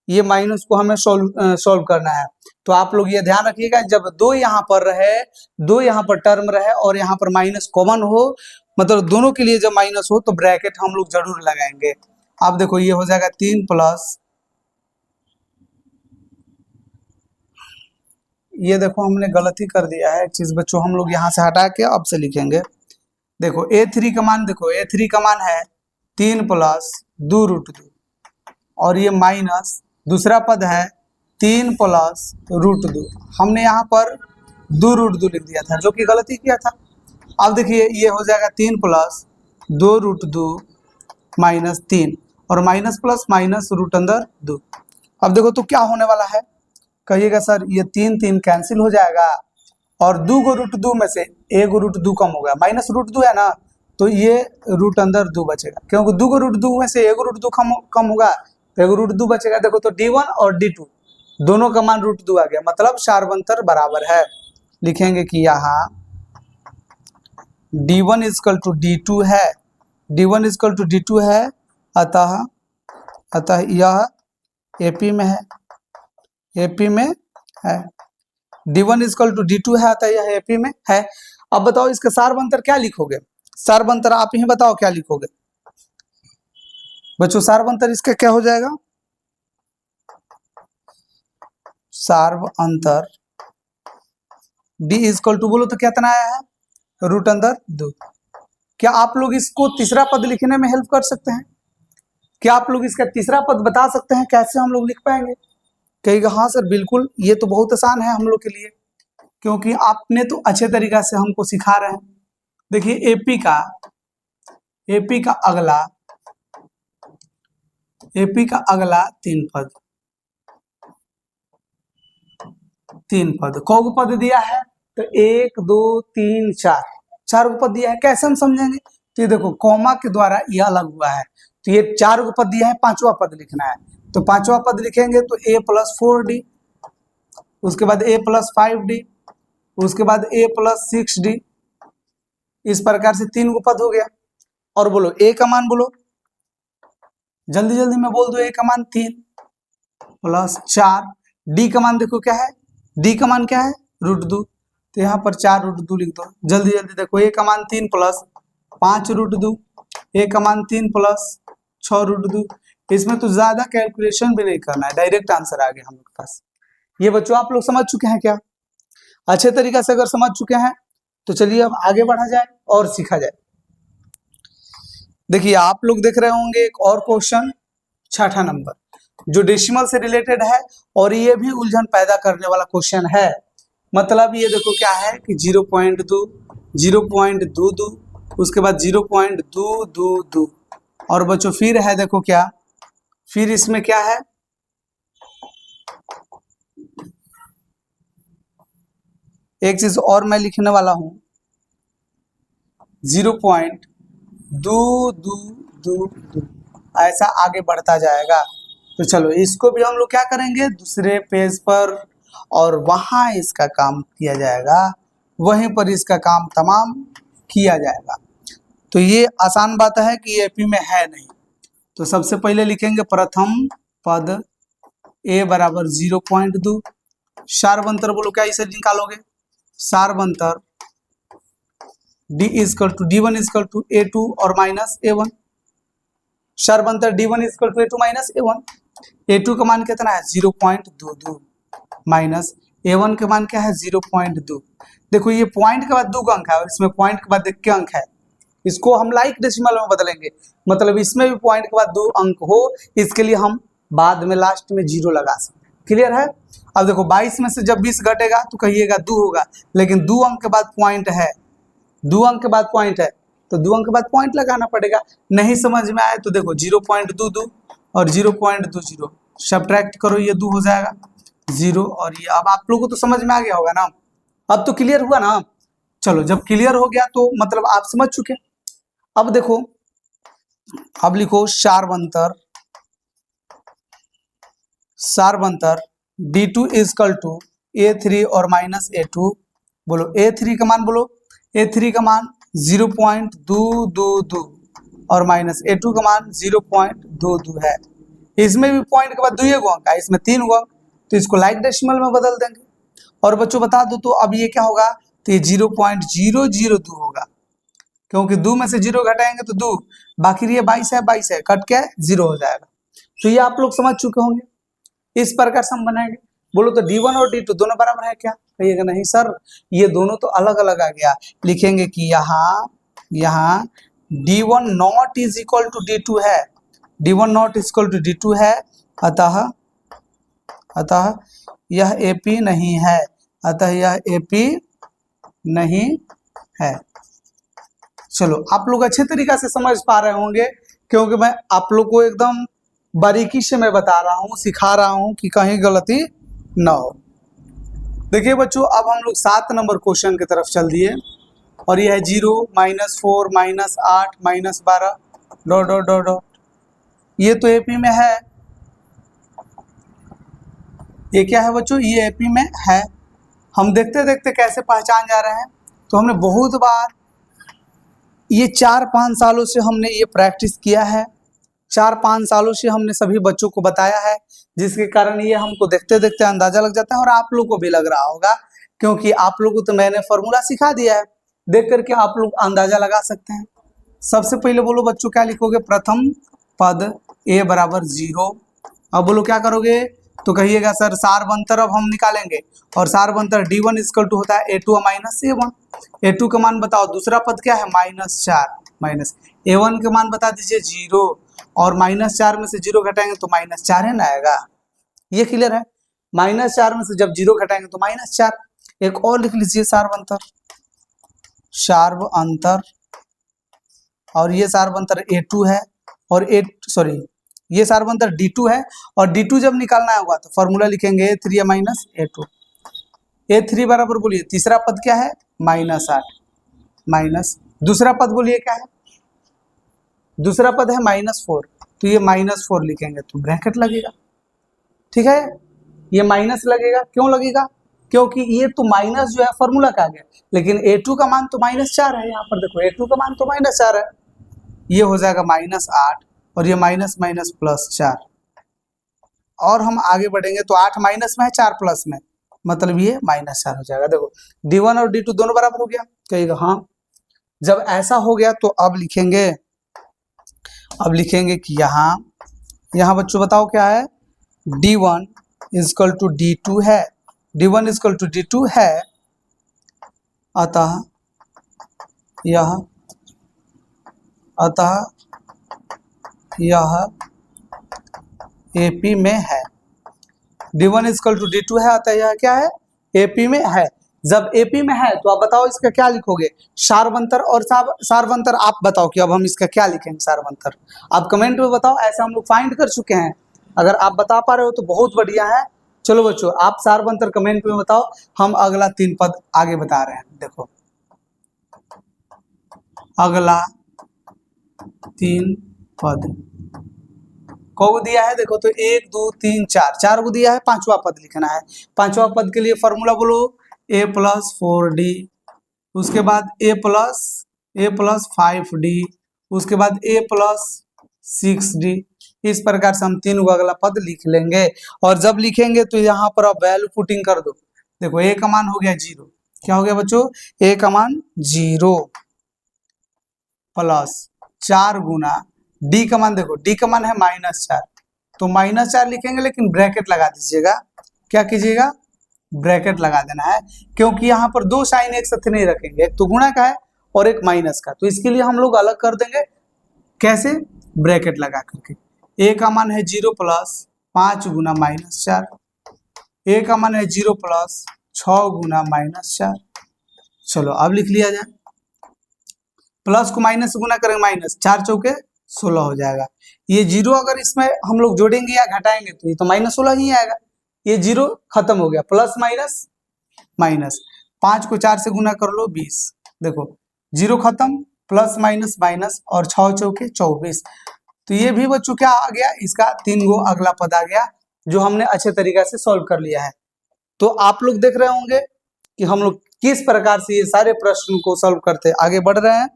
ये माइनस को हमें सॉल्व करना है। तो आप लोग ये ध्यान रखिएगा, जब 2 यहाँ पर रहे, 2 यहाँ पर टर्म रहे और यहाँ पर माइनस कॉमन हो, मतलब दोनों के लिए जब माइनस हो तो ब्रैकेट हम लोग जरूर लगाएंगे। अब देखो ये हो जाएगा 3 प्लस, ये देखो हमने गलती कर दिया है एक चीज बच्चों, हम लोग यहाँ से हटा के अब से लिखेंगे। देखो A3 का मान, देखो A3 का मान है 3 प्लस 2 रूट 2 और ये माइनस दूसरा पद है 3 प्लस रूट 2। हमने यहाँ पर 2 रूट 2 लिख दिया था, जो कि गलती किया था। अब देखिए ये हो जाएगा 3 प्लस 2 रूट 2 माइनस 3 और माइनस प्लस माइनस रूट अंदर 2। अब देखो तो क्या होने वाला है, कहिएगा सर ये 3 3 कैंसिल हो जाएगा और 2 को रूट 2 में से 1 रूट 2 कम हो गया, माइनस रूट 2 है ना, तो ये रूट अंदर 2 बचेगा, क्योंकि 2 को रूट 2 में से 1 रूट 2 कम होगा तो 1 रूट 2 बचेगा। देखो तो D1 और D2 दोनों का मान रूट 2 आ गया, मतलब सार्वंतर बराबर है। लिखेंगे कि यहाँ D1 इजकल टू D2 है, D1 इजकल टू D2 है, अतः यह AP में है, AP में है। D1 इजकल टू D2 है, अतः यह AP में है। अब बताओ इसका सार्वंतर क्या लिखोगे, सार्वंतर आप ही बताओ क्या लिखोगे बच्चों, सार्वंतर इसका क्या हो जाएगा, सार्वंतर D इजकल टू बोलो तो कितना आया है, रूट अंदर 2। क्या आप लोग इसको तीसरा पद लिखने में हेल्प कर सकते हैं, क्या आप लोग इसका तीसरा पद बता सकते हैं कैसे हम लोग लिख पाएंगे? कहेगा हाँ सर बिल्कुल, ये तो बहुत आसान है हम लोग के लिए, क्योंकि आपने तो अच्छे तरीका से हमको सिखा रहे हैं। देखिए AP का अगला 3 पद कौन पद दिया है, तो 1 2 3 4 पद दिया है। कैसे हम समझेंगे, तो ये देखो कॉमा के द्वारा ये अलग हुआ है, तो ये 4 पद दिया है, 5वां पद लिखना है, तो 5वां पद लिखेंगे तो A प्लस 4D, उसके बाद A प्लस 5D, उसके बाद A प्लस 6D, इस प्रकार से 3 पद हो गया। और बोलो A का मान बोलो, जल्दी जल्दी में बोल दो, A का मान 3 प्लस 4, D का मान देखो क्या है, D का मान क्या है रूट 2, तो यहाँ पर 4 रूट 2 लिख दो। जल्दी जल्दी देखो, A का मान 3 प्लस 5 रूट 2, A का मान 3 प्लस 6 रूट 2। इसमें तो ज्यादा कैलकुलेशन भी नहीं करना है, डायरेक्ट आंसर आ गया हम लोग के पास। ये बच्चों आप लोग समझ चुके हैं क्या? अच्छे तरीका से अगर समझ चुके हैं तो चलिए अब आगे बढ़ा जाए और सीखा जाए। देखिए आप लोग देख रहे होंगे एक और क्वेश्चन 6ठा नंबर, जो डेसिमल से रिलेटेड है और ये भी उलझन पैदा करने वाला क्वेश्चन है। मतलब ये देखो क्या है कि 0.2 0.22, उसके बाद 0.222, और बच्चों फिर है देखो क्या, फिर इसमें क्या है, एक चीज और मैं लिखने वाला हूं, 0.2222, ऐसा आगे बढ़ता जाएगा। तो चलो इसको भी हम लोग क्या करेंगे दूसरे पेज पर, और वहां इसका काम किया जाएगा, वहीं पर इसका काम तमाम किया जाएगा। तो ये आसान बात है कि AP में है नहीं। तो सबसे पहले लिखेंगे प्रथम पद A बराबर 0.2, सार्वंतर बोलो क्या इसे निकालोगे, सार्वंतर D equal to D1 equal to A2 और माइनस A1, सार्वंतर D1 equal to A2 minus A1। A2 का मान कितना है 0.22 माइनस A1 का मान क्या है 0.2। देखो ये पॉइंट के बाद 2 अंक है और इसमें पॉइंट के बाद देख के अंक है, इसको हम लाइक डेसिमल में बदलेंगे, मतलब इसमें भी पॉइंट के बाद 2 अंक हो, इसके लिए हम बाद में लास्ट में 0 लगा सकते हैं। क्लियर है? अब देखो 22 में से जब 20 घटेगा तो कहिएगा 2 होगा, लेकिन 2 अंक के बाद पॉइंट है, 2 अंक के बाद पॉइंट है, तो 2 अंक के बाद पॉइंट लगाना पड़ेगा। नहीं समझ में आए तो देखो 0.22 और 0.20 सब्ट्रैक्ट करो, ये 2 हो जाएगा 0, और ये अब आप लोगों को तो समझ में आ गया होगा ना, अब तो क्लियर हुआ ना। चलो जब क्लियर हो गया तो मतलब आप समझ चुके। अब देखो, अब लिखो सार्वंतर D2 इजकल टू A3 और माइनस A2, बोलो A3 का मान बोलो, A3 का मान 0.222 और माइनस A2 का मान 0.22 है। इसमें भी पॉइंट के बाद 2 अंक है, इसमें 3 अंक, तो इसको लाइक डेसिमल में बदल देंगे। और बच्चों बता दो तो अब ये क्या होगा, तो ये 0.002 होगा, क्योंकि 2 में से 0 घटाएंगे तो 2, बाकी ये 22 है, कट के 0 हो जाएगा। तो ये आप लोग समझ चुके होंगे, इस प्रकार से हम बनाएंगे। बोलो तो D1 और D2 दोनों बराबर है क्या, कहिएगा नहीं सर ये दोनों तो अलग अलग आ गया। लिखेंगे कि यहाँ D1 not is equal to D2 है, D1 not is equal to D2 है, अतः यह AP नहीं है, अतः यह AP नहीं है। चलो आप लोग अच्छे तरीका से समझ पा रहे होंगे क्योंकि मैं आप लोग को एकदम बारीकी से मैं बता रहा हूँ, सिखा रहा हूँ कि कहीं गलती ना हो। देखिए बच्चों, अब हम लोग 7 नंबर क्वेश्चन की तरफ चल दिए और ये है 0, -4, -8, -12 डॉट डॉट डॉट डॉट। ये तो एपी में है। ये क्या है बच्चों? ये एपी में है। हम देखते देखते कैसे पहचान जा रहे हैं। तो हमने बहुत बार ये 4-5 सालों से हमने ये प्रैक्टिस किया है, 4-5 सालों से हमने सभी बच्चों को बताया है, जिसके कारण ये हमको देखते देखते अंदाजा लग जाता है और आप लोग को भी लग रहा होगा, क्योंकि आप लोग को तो मैंने फॉर्मूला सिखा दिया है, देख करके आप लोग अंदाजा लगा सकते हैं। सबसे पहले बोलो बच्चों क्या लिखोगे? प्रथम पद a बराबर 0। अब बोलो क्या करोगे? तो कहिएगा सर सारबंतर अब हम निकालेंगे, और सारबंतर d1 इक्वल टू होता है a2 माइनस a1। a2 का मान बताओ। दूसरा पद क्या है? -4 माइनस a1 के मान बता दीजिए 0, और -4 में से 0 घटाएंगे तो -4 है ना आएगा। ये क्लियर है? -4 में से जब 0 घटाएंगे तो -4। एक और लिख लीजिए सार्वंतर, सार्वअंतर, और ये सार्वअंतर a2 है, और ये सार्वअंतर d2 है, और d2 जब निकालना होगा तो फॉर्मूला लिखेंगे a3 माइनस a2। a3 बराबर बोलिए तीसरा पद क्या है? -8 माइनस दूसरा पद बोलिए क्या है? दूसरा पद है -4, तो ये -4 लिखेंगे तो ब्रैकेट लगेगा। ठीक है, ये माइनस लगेगा। क्यों लगेगा? क्योंकि ये तो माइनस जो है फॉर्मूला का आ गया, लेकिन a2 का मान तो -4 है। यहाँ पर देखो a2 का मान तो -4 है, ये हो जाएगा -8, और ये माइनस माइनस +4, और हम आगे बढ़ेंगे तो 8 माइनस में है, 4 प्लस में, मतलब ये -4 हो जाएगा। देखो d1 और d2 दोनों बराबर हो गया, कहिएगा हाँ। जब ऐसा हो गया तो अब लिखेंगे कि यहाँ बच्चों बताओ क्या है? d1 इक्वल टू d2 है, d1 इक्वल टू d2 है, अतः यह AP में है। d1 इक्वल टू d2 है, अतः यह क्या है? AP में है। जब AP में है तो आप बताओ इसका क्या लिखोगे? सारवंतर, और सारवंतर आप बताओ कि अब हम इसका क्या लिखेंगे सारवंतर। आप कमेंट में बताओ, ऐसा हम लोग फाइंड कर चुके हैं। अगर आप बता पा रहे हो तो बहुत बढ़िया है। चलो बच्चों, आप सारवंतर कमेंट में बताओ, हम अगला 3 पद आगे बता रहे हैं। देखो अगला 3 पद को दिया है, देखो तो 1 2 3 4 को दिया है, 5वां पद लिखना है। 5वां पद के लिए फॉर्मूला बोलो a + 4d, उसके बाद a + 5d, उसके बाद a + 6d। इस प्रकार से हम 3 को अगला पद लिख लेंगे, और जब लिखेंगे तो यहाँ पर आप वैल्यू पुटिंग कर दो। देखो a का मान हो गया 0, क्या हो गया बच्चों? a का मान 0 प्लस 4 गुना d का मान, देखो d का मान है -4, तो -4 लिखेंगे, लेकिन ब्रैकेट लगा दीजिएगा। क्या कीजिएगा? ब्रैकेट लगा देना है, क्योंकि यहाँ पर 2 साइन एक साथ नहीं रखेंगे, एक तो गुणा का है और एक माइनस का, तो इसके लिए हम लोग अलग कर देंगे। कैसे? ब्रैकेट लगा करके। a का मान है 0 प्लस 5 गुना -4, a का मान है 0 प्लस 6 गुना -4। चलो अब लिख लिया जाए, प्लस को माइनस से गुना करेंगे, माइनस 4 चौके 16 हो जाएगा। ये 0 अगर इसमें हम लोग जोड़ेंगे या घटाएंगे तो ये तो -16 ही आएगा। ये 0 खत्म हो गया, प्लस माइनस माइनस, 5 को 4 से गुना कर लो 20। देखो 0 खत्म, प्लस माइनस माइनस, और 6 चौके 24। तो ये भी बच्चों क्या आ गया? इसका 3 गो अगला पद आ गया, जो हमने अच्छे तरीके से सॉल्व कर लिया है। तो आप लोग देख रहे होंगे कि हम लोग किस प्रकार से ये सारे प्रश्न को सॉल्व करते आगे बढ़ रहे हैं।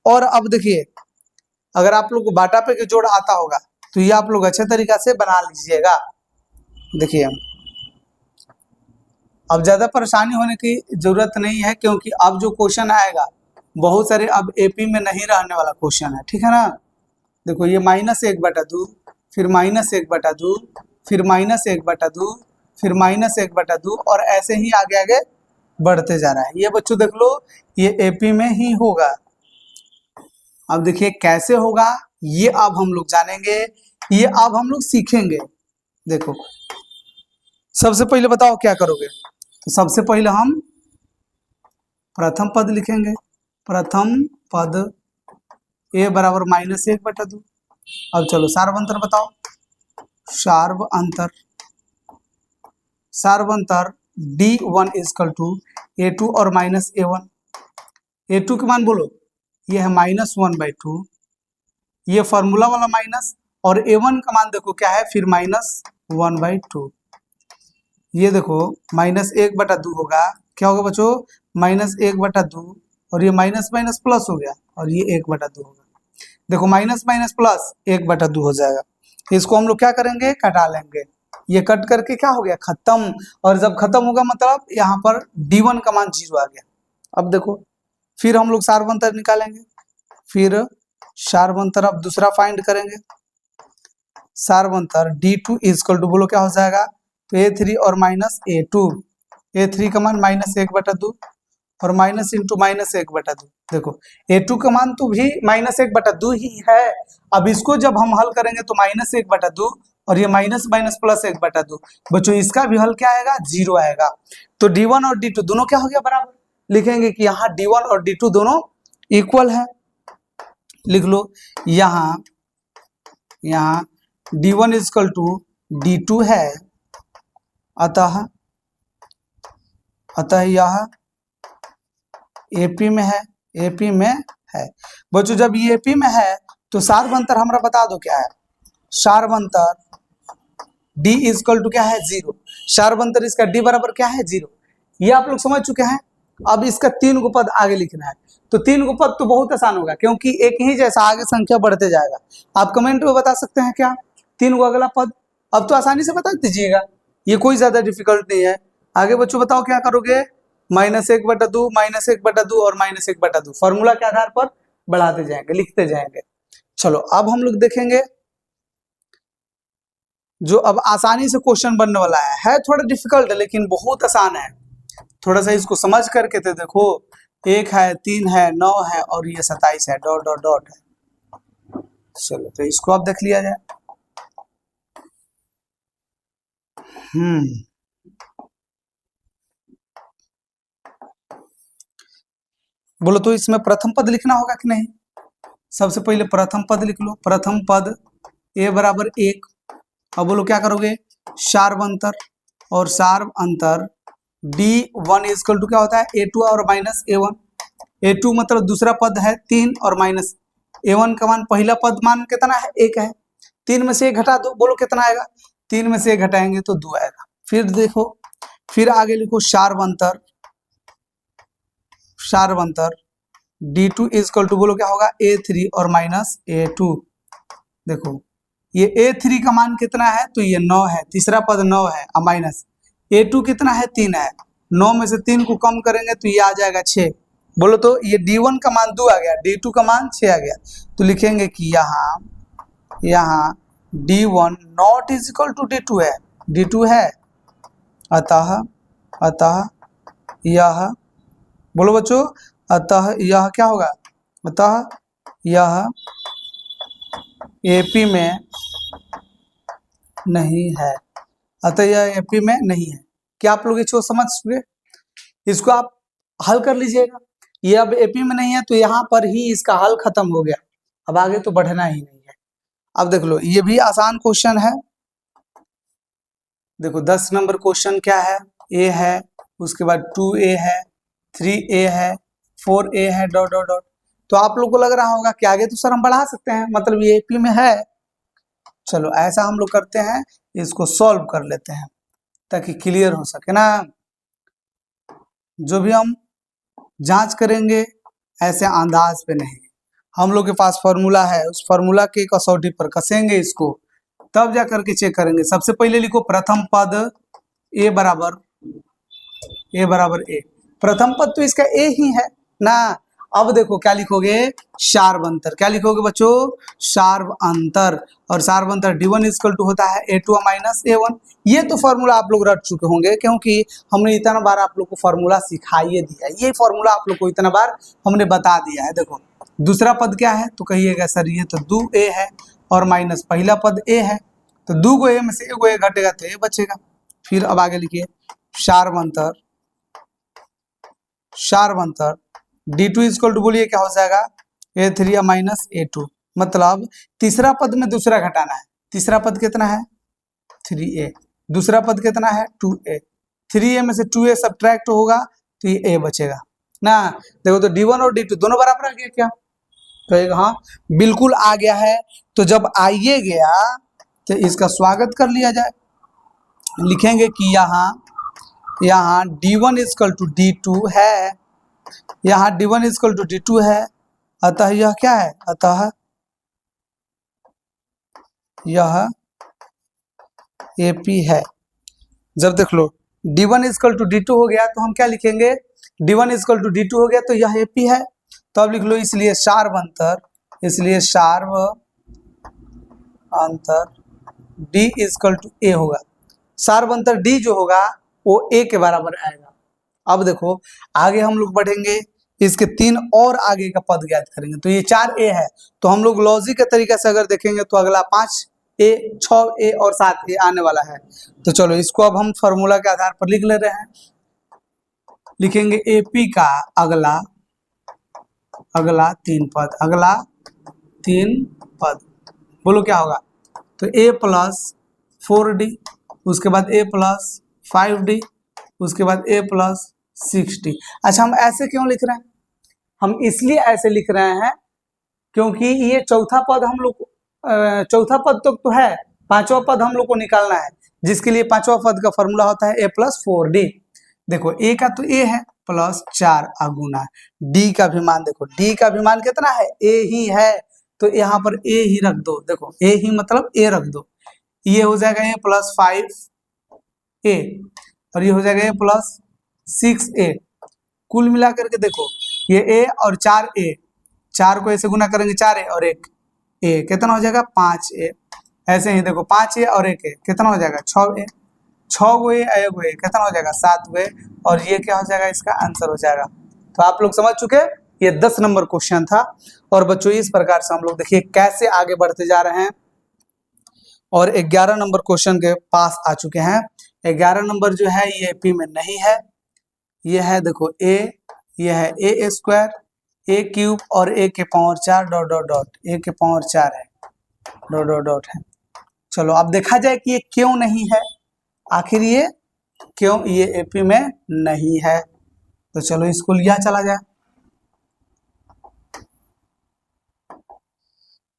और अब देखिए, अगर आप लोग को बाटा पे के जोड़ आता होगा तो ये आप लोग अच्छे तरीका से बना लीजिएगा। देखिए अब ज्यादा परेशानी होने की जरूरत नहीं है, क्योंकि अब जो क्वेश्चन आएगा बहुत सारे अब एपी में नहीं रहने वाला क्वेश्चन है, ठीक है ना। देखो ये -1/2, फिर -1/2, फिर -1/2, फिर -1/2, और ऐसे ही आगे आगे बढ़ते जा रहा है। ये बच्चों देख लो, ये एपी में ही होगा। अब देखिए कैसे होगा, ये अब हम लोग जानेंगे, ये अब हम लोग सीखेंगे। देखो सबसे पहले बताओ क्या करोगे? तो सबसे पहले हम प्रथम पद लिखेंगे। प्रथम पद a बराबर -1/2, अब चलो सार्व अंतर बताओ। सार्व अंतर D1 इजकल टू A2 और माइनस A1। A2 के मान बोलो, ये है -1/2, ये फॉर्मूला वाला माइनस, और A1 का मान देखो क्या है, फिर -1/2। ये देखो -1/2 होगा, क्या होगा बच्चों, -1/2, और ये माइनस माइनस प्लस हो गया, और ये 1/2 होगा। देखो माइनस माइनस प्लस 1/2 हो जाएगा। इसको हम लोग क्या करेंगे, कटा लेंगे। ये कट करके क्या हो गया, खत्म। और जब खत्म होगा मतलब यहाँ पर D1 का मान 0 आ गया। अब देखो फिर हम लोग सार्वंतर निकालेंगे, फिर सार्वंतर अब दूसरा फाइंड करेंगे। सार्वंतर D2 इजकल टू बोलो क्या हो जाएगा, तो A3 और माइनस A2। A3 का मान -1/2 और माइनस इंटू -1/2। देखो A2 का मान तो भी -1/2 ही है। अब इसको जब हम हल करेंगे तो -1/2, और ये माइनस माइनस प्लस 1/2। बच्चों इसका भी हल क्या आएगा, 0 आएगा। तो D1 और D2 दोनों क्या हो गया, बराबर। लिखेंगे कि यहाँ D1 और D2 दोनों इक्वल है। लिख लो यहाँ D1 इजकल टू D2 है, अतः यह AP में है, AP में है। बच्चों जब ये AP में है तो सार्वंतर हमारा बता दो क्या है, सार्वंतर D इजकल टू क्या है, 0। सार्वंतर इसका D बराबर क्या है, 0। ये आप लोग समझ चुके हैं। अब इसका 3 गो पद आगे लिखना है। तो 3 गो पद तो बहुत आसान होगा, क्योंकि एक ही जैसा आगे संख्या बढ़ते जाएगा। आप कमेंट में बता सकते हैं क्या 3 गो अगला पद। अब तो आसानी से बता दीजिएगा, ये कोई ज्यादा डिफिकल्ट नहीं है। आगे बच्चों बताओ क्या करोगे, -1/2, -1/2 और -1/2 फॉर्मूला के आधार पर बढ़ाते जाएंगे, लिखते जाएंगे। चलो अब हम लोग देखेंगे जो अब आसानी से क्वेश्चन बनने वाला है थोड़ा डिफिकल्ट है लेकिन बहुत आसान है। थोड़ा सा इसको समझ करके तो देखो, 1 है, 3 है, 9 है और ये 27 है, डॉट डॉट डॉट है। चलो तो इसको अब देख लिया जाए। बोलो तो इसमें प्रथम पद लिखना होगा कि नहीं। सबसे पहले प्रथम पद लिख लो। प्रथम पद A बराबर 1। अब बोलो क्या करोगे, सार्व अंतर, और सार्व अंतर D1 इजकल टू क्या होता है, A2 और माइनस A1। A2 मतलब दूसरा पद है 3 और माइनस A1 का मान, पहला पद मान कितना है, 1 है। 3 में से 1 घटा दो, बोलो कितना आएगा, 3 में से 1 घटाएंगे तो 2 आएगा। फिर देखो, फिर आगे लिखो सार्व अंतर D2 इजकल टू बोलो क्या होगा, A3 और माइनस A2। देखो ये A3 का मान कितना है, तो ये 9 है, तीसरा पद 9 है, और माइनस A2 कितना है, 3 है। 9 में से 3 को कम करेंगे तो ये आ जाएगा 6। बोलो तो ये D1 का मान 2 आ गया, D2 का मान 6 आ गया। तो लिखेंगे कि यहाँ D1 not is equal to D2 है, D2 है। अतः यह, बोलो बच्चों, अतः यह क्या होगा, अतः यह AP में नहीं है। अतः यह AP में नहीं है। क्या आप लोग इसको समझ चुके, इसको आप हल कर लीजिएगा। ये अब AP में नहीं है तो यहाँ पर ही इसका हल खत्म हो गया, अब आगे तो बढ़ना ही नहीं है। अब देख लो ये भी आसान क्वेश्चन है। देखो 10 नंबर क्वेश्चन क्या है, A है, उसके बाद 2A है, 3A है, 4A है, डॉट डॉट डॉट। तो आप लोग को लग रहा होगा कि आगे तो सर हम बढ़ा सकते हैं, मतलब ये AP में है। चलो ऐसा हम लोग करते हैं, इसको सॉल्व कर लेते हैं ताकि क्लियर हो सके ना। जो भी हम जांच करेंगे ऐसे अंदाज पे नहीं, हम लोग के पास फॉर्मूला है, उस फॉर्मूला के कसौटी पर कसेंगे इसको, तब जा करके चेक करेंगे। सबसे पहले लिखो प्रथम पद A बराबर A। प्रथम पद तो इसका A ही है ना। अब देखो क्या लिखोगे, सार्व अंतर। क्या लिखोगे बच्चों, सार्व अंतर। और सार्व अंतर D1 इजकल टू होता है A2 माइनस A1। ये तो फॉर्मूला आप लोग रट चुके होंगे, क्योंकि हमने इतना बार आप लोग को फॉर्मूला सिखाइए दिया है। ये फॉर्मूला आप लोग को इतना बार हमने बता दिया है। देखो दूसरा पद क्या है, तो कहिएगा सर ये तो 2A है, और माइनस पहला पद A है, तो 2 को A में से 1 को A घटेगा तो A बचेगा। फिर अब आगे लिखिए सार्व अंतर D2 इजकल टू बोलिए क्या हो जाएगा, A3 माइनस A2। मतलब तीसरा पद में दूसरा घटाना है। तीसरा पद कितना है 3a, दूसरा पद कितना है 2a, 3a में से 2a सब्ट्रैक्ट होगा तो ये a बचेगा ना। देखो तो d1 और d2 दोनों बराबर आ गया क्या, तो हाँ बिल्कुल आ गया है। तो जब आइए गया तो इसका स्वागत कर लिया जाए, लिखेंगे कि यहाँ d1 इक्वल टू d2 है, यहाँ d1 इक्वल टू d2 है, अतः यह क्या है, अतः यह AP है। जब देख लो d1 इक्वल टू d2 हो गया तो हम क्या लिखेंगे, d1 इक्वल टू d2 हो गया तो यह AP है, तो अब लिख लो इसलिए शार्व अंतर, इसलिए शार्व अंतर d इक्वल टू a होगा। शार्व अंतर d जो होगा वो a के बराबर आएगा। अब देखो आगे हम लोग बढ़ेंगे, इसके 3 और आगे का पद ज्ञात करेंगे, तो ये 4a है, तो हम लोग लॉजिक के तरीके से अगर देखेंगे तो अगला 5a 6a और 7a आने वाला है। तो चलो इसको अब हम फॉर्मूला के आधार पर लिख ले रहे हैं, लिखेंगे AP का अगला 3 पद, अगला 3 पद बोलो क्या होगा, तो a प्लस 4d, उसके बाद a प्लस 5d, उसके बाद a प्लस 6d। अच्छा हम ऐसे क्यों लिख रहे हैं, हम इसलिए ऐसे लिख रहे हैं क्योंकि ये चौथा पद हम लोग चौथा पद तो है, पांचवा पद हम लोग को निकालना है, जिसके लिए पांचवा पद का फॉर्मूला होता है a प्लस 4d। देखो a का तो a है प्लस 4 अगुना d का भी मान, देखो d का भी मान कितना है a ही है, तो यहाँ पर a ही रख दो, देखो a ही मतलब a रख दो, ये हो जाएगा a प्लस 5a और ये हो जाएगा a प्लस 6a। कुल मिला करके देखो ये a और 4a, 4 को ऐसे गुना करेंगे 4a और 1 a कितना हो जाएगा 5a। ऐसे ही देखो 5a और 1a कितना हो जाएगा 6a, 6 गो a कितना हो जाएगा 7 गो, और ये क्या हो जाएगा इसका आंसर हो जाएगा। तो आप लोग समझ चुके, ये 10 नंबर क्वेश्चन था। और बच्चों इस प्रकार से हम लोग देखिए कैसे आगे बढ़ते जा रहे हैं और 11 नंबर क्वेश्चन के पास आ चुके हैं। 11 नंबर जो है ये AP में नहीं है, ये है देखो a, ये है a स्क्वायर a क्यूब और a के power 4 dot dot dot, a के पावर 4 है डॉट डॉट डॉट है। चलो अब देखा जाए कि ये क्यों नहीं है, आखिर ये क्यों ये AP में नहीं है, तो चलो इसको लिया चला जाए।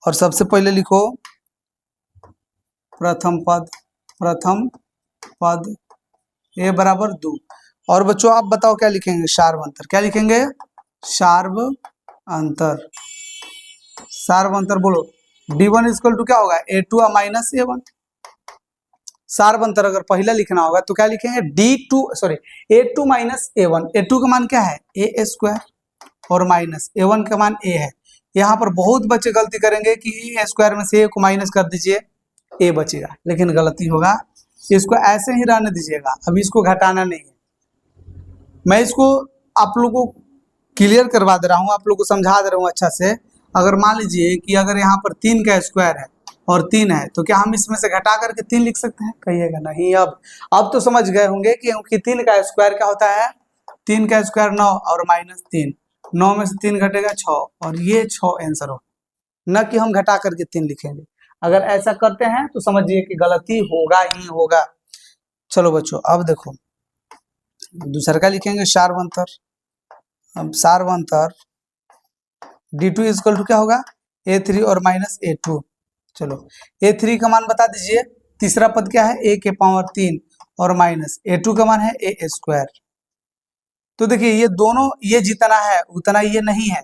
और सबसे पहले लिखो प्रथम पद a बराबर 2। और बच्चों आप बताओ क्या लिखेंगे, शार्व अंतर, क्या लिखेंगे शार्व अंतर, शार्व अंतर बोलो d1 इक्वल टू क्या होगा a2 माइनस a1। शार्व अंतर अगर पहला लिखना होगा तो क्या लिखेंगे a2 माइनस a1, a2 का मान क्या है a स्क्वायर और माइनस a1 का मान a है। यहाँ पर बहुत बच्चे गलती करेंगे कि a स्क्वायर में से a को माइनस कर दीजिए a बचेगा, लेकिन गलती होगा, इसको ऐसे ही रहने दीजिएगा, अभी इसको घटाना नहीं है। मैं इसको आप लोगों को क्लियर करवा दे रहा हूँ, आप लोगों को समझा दे रहा हूँ अच्छा से। अगर मान लीजिए कि अगर यहाँ पर 3 का स्क्वायर है और 3 है, तो क्या हम इसमें से घटा करके 3 लिख सकते हैं, कहिएगा नहीं। अब तो समझ गए होंगे कि 3 का स्क्वायर क्या होता है, 3 का स्क्वायर 9 और माइनस 3, 9 में से 3 घटेगा 6, और ये 6 आंसर हो, न कि हम घटा करके 3 लिखेंगे। अगर ऐसा करते हैं तो समझिए कि गलती होगा ही होगा। चलो बच्चों अब देखो दूसरा का लिखेंगे शार्व अंतर। अब शार्व अंतर d2 इक्वल टू क्या होगा a3 और माइनस a2। चलो a3 का मान बता दीजिए, तीसरा पद क्या है a के पावर 3 और माइनस a2 का मान है a स्क्वायर। तो देखिए ये दोनों, ये जितना है उतना ये नहीं है,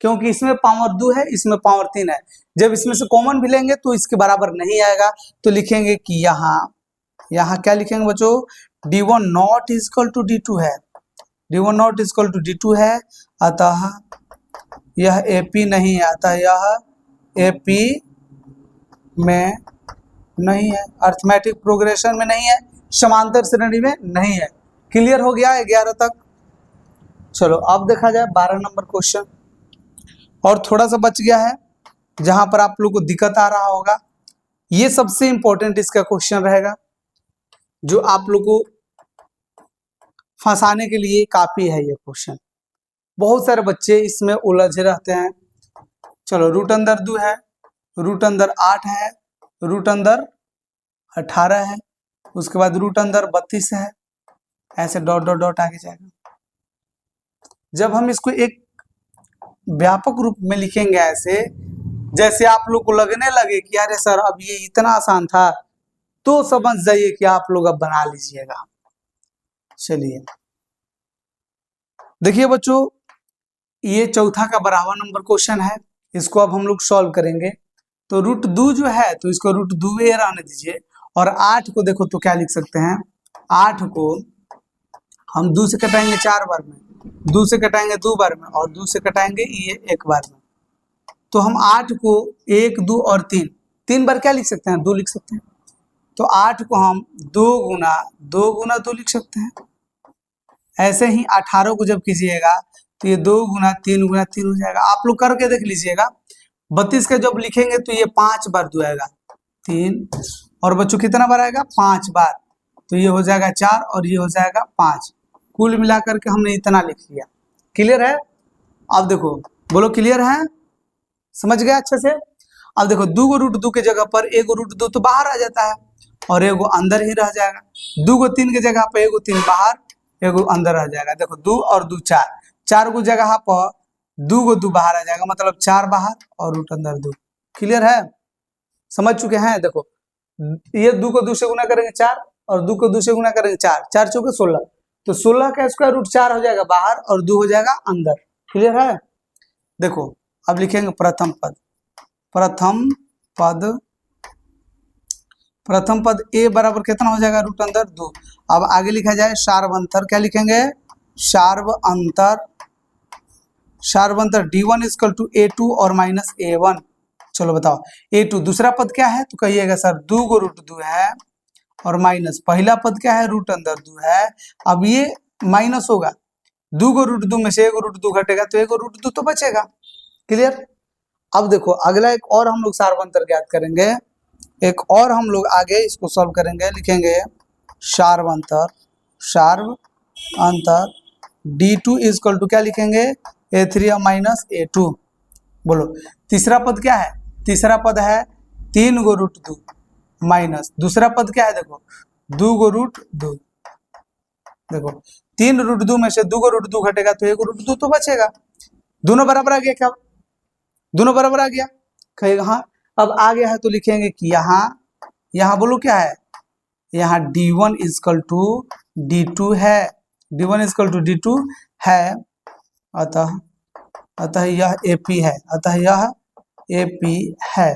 क्योंकि इसमें पावर 2 है इसमें पावर 3 है, जब इसमें से कॉमन भी लेंगे तो इसके बराबर नहीं आएगा। तो लिखेंगे कि यहाँ क्या लिखेंगे बच्चों, d1 not equal to d2 है, d1 not equal to d2 है, अतः यह AP नहीं है, अतः यह AP में नहीं है, अर्थमेटिक प्रोग्रेशन में नहीं है, समांतर श्रेणी में नहीं है। क्लियर हो गया 11 तक। चलो अब देखा जाए 12 नंबर क्वेश्चन, और थोड़ा सा बच गया है जहां पर आप लोग को दिक्कत आ रहा होगा, ये सबसे इंपॉर्टेंट इसका क्वेश्चन रहेगा, जो आप लोग को फंसाने के लिए काफी है ये क्वेश्चन। बहुत सारे बच्चे इसमें उलझे रहते हैं, चलो रूट अंदर 2 है, रूट अंदर 8 है, रूट अंदर 18 है, उसके बाद रूट अंदर 32 है, ऐसे डॉट डॉट डॉट आगे जाएगा। जब हम इसको एक व्यापक रूप में लिखेंगे ऐसे, जैसे आप लोग को लगने लगे कि अरे सर अब ये इतना आसान था, तो समझ जाइए कि आप लोग अब बना लीजिएगा। चलिए देखिए बच्चों, ये चौथा का 12वां नंबर क्वेश्चन है, इसको अब हम लोग सॉल्व करेंगे। तो रूट 2 जो है तो इसको रूट 2 रहने दीजिए, और 8 को देखो तो क्या लिख सकते हैं, 8 को हम 2 से कटाएंगे 4 बार में, 2 से कटाएंगे 2 बार में, और 2 से कटाएंगे ये 1 बार में। तो हम 8 को 1, 2 और 3 बार क्या लिख सकते हैं, 2 लिख सकते हैं। तो 8 को हम 2 गुना 2 लिख सकते हैं। ऐसे ही 18 को जब कीजिएगा तो ये 2 गुना 3 हो जाएगा। आप लोग करके देख लीजिएगा। 32 का जब लिखेंगे तो ये 5 बार 2 आएगा 3, और बच्चों कितना बार आएगा, 5 बार। तो ये हो जाएगा 4 और ये हो जाएगा 5, कुल मिलाकर के हमने इतना लिख लिया। क्लियर है? अब देखो, बोलो क्लियर है, समझ गया अच्छे से? अब देखो 2 को रूट 2 के जगह पर 1 रूट 2 तो बाहर आ जाता है, और 1 अंदर ही रह जाएगा। 2 को 3 के जगह पर 1 3 बाहर, 1 अंदर रह जाएगा। देखो 2 और 2 4, 4 को जगह पर 2 को 2 बाहर आ जाएगा, मतलब 4 बाहर और रूट अंदर 2। क्लियर है? समझ चुके हैं? देखो ये 2 को 2 से गुना करेंगे 4, और 2 को 2 से गुना करेंगे 4, 4 चौके 16, तो 16 का स्क्वायर रूट 4 हो जाएगा बाहर और 2 हो जाएगा अंदर। क्लियर है? देखो अब लिखेंगे प्रथम पद, प्रथम पद a बराबर कितना हो जाएगा, रूट अंदर 2। अब आगे लिखा जाए सार्वंतर, क्या लिखेंगे, सार्वंतर d1 इक्वल टू a2 और माइनस a1। चलो बताओ a2 दूसरा पद क्या है, तो कहिएगा सर 2 को रूट 2 है, और माइनस पहला पद क्या है, रूट अंदर 2 है। अब ये माइनस होगा, 2 को रूट 2 में से 1 रूट 2 घटेगा तो 1 रूट 2 तो बचेगा। क्लियर? अब देखो अगला एक और हम लोग सार्वंतर ज्ञात करेंगे, एक और हम लोग आगे इसको सॉल्व करेंगे। लिखेंगे सार्वंतर d2 इक्वल टू क्या लिखेंगे, a3 माइनस a2। बोलो तीसरा पद क्या है, तीसरा पद है 3 को रूट 2 माइनस दूसरा पद क्या है, देखो 2 को रूट 2। देखो 3 रूट 2 में से 2 को रूट 2 घटेगा तो 1 रूट 2 तो बचेगा। दोनों बराबर आ गया क्या, दोनों बराबर आ गया, कहेगा हाँ। अब आ गया है तो लिखेंगे कि यहाँ बोलो क्या है, यहाँ d1 इक्वल टू d2 है, d1 इक्वल टू d2 है, अतः यह AP है, है।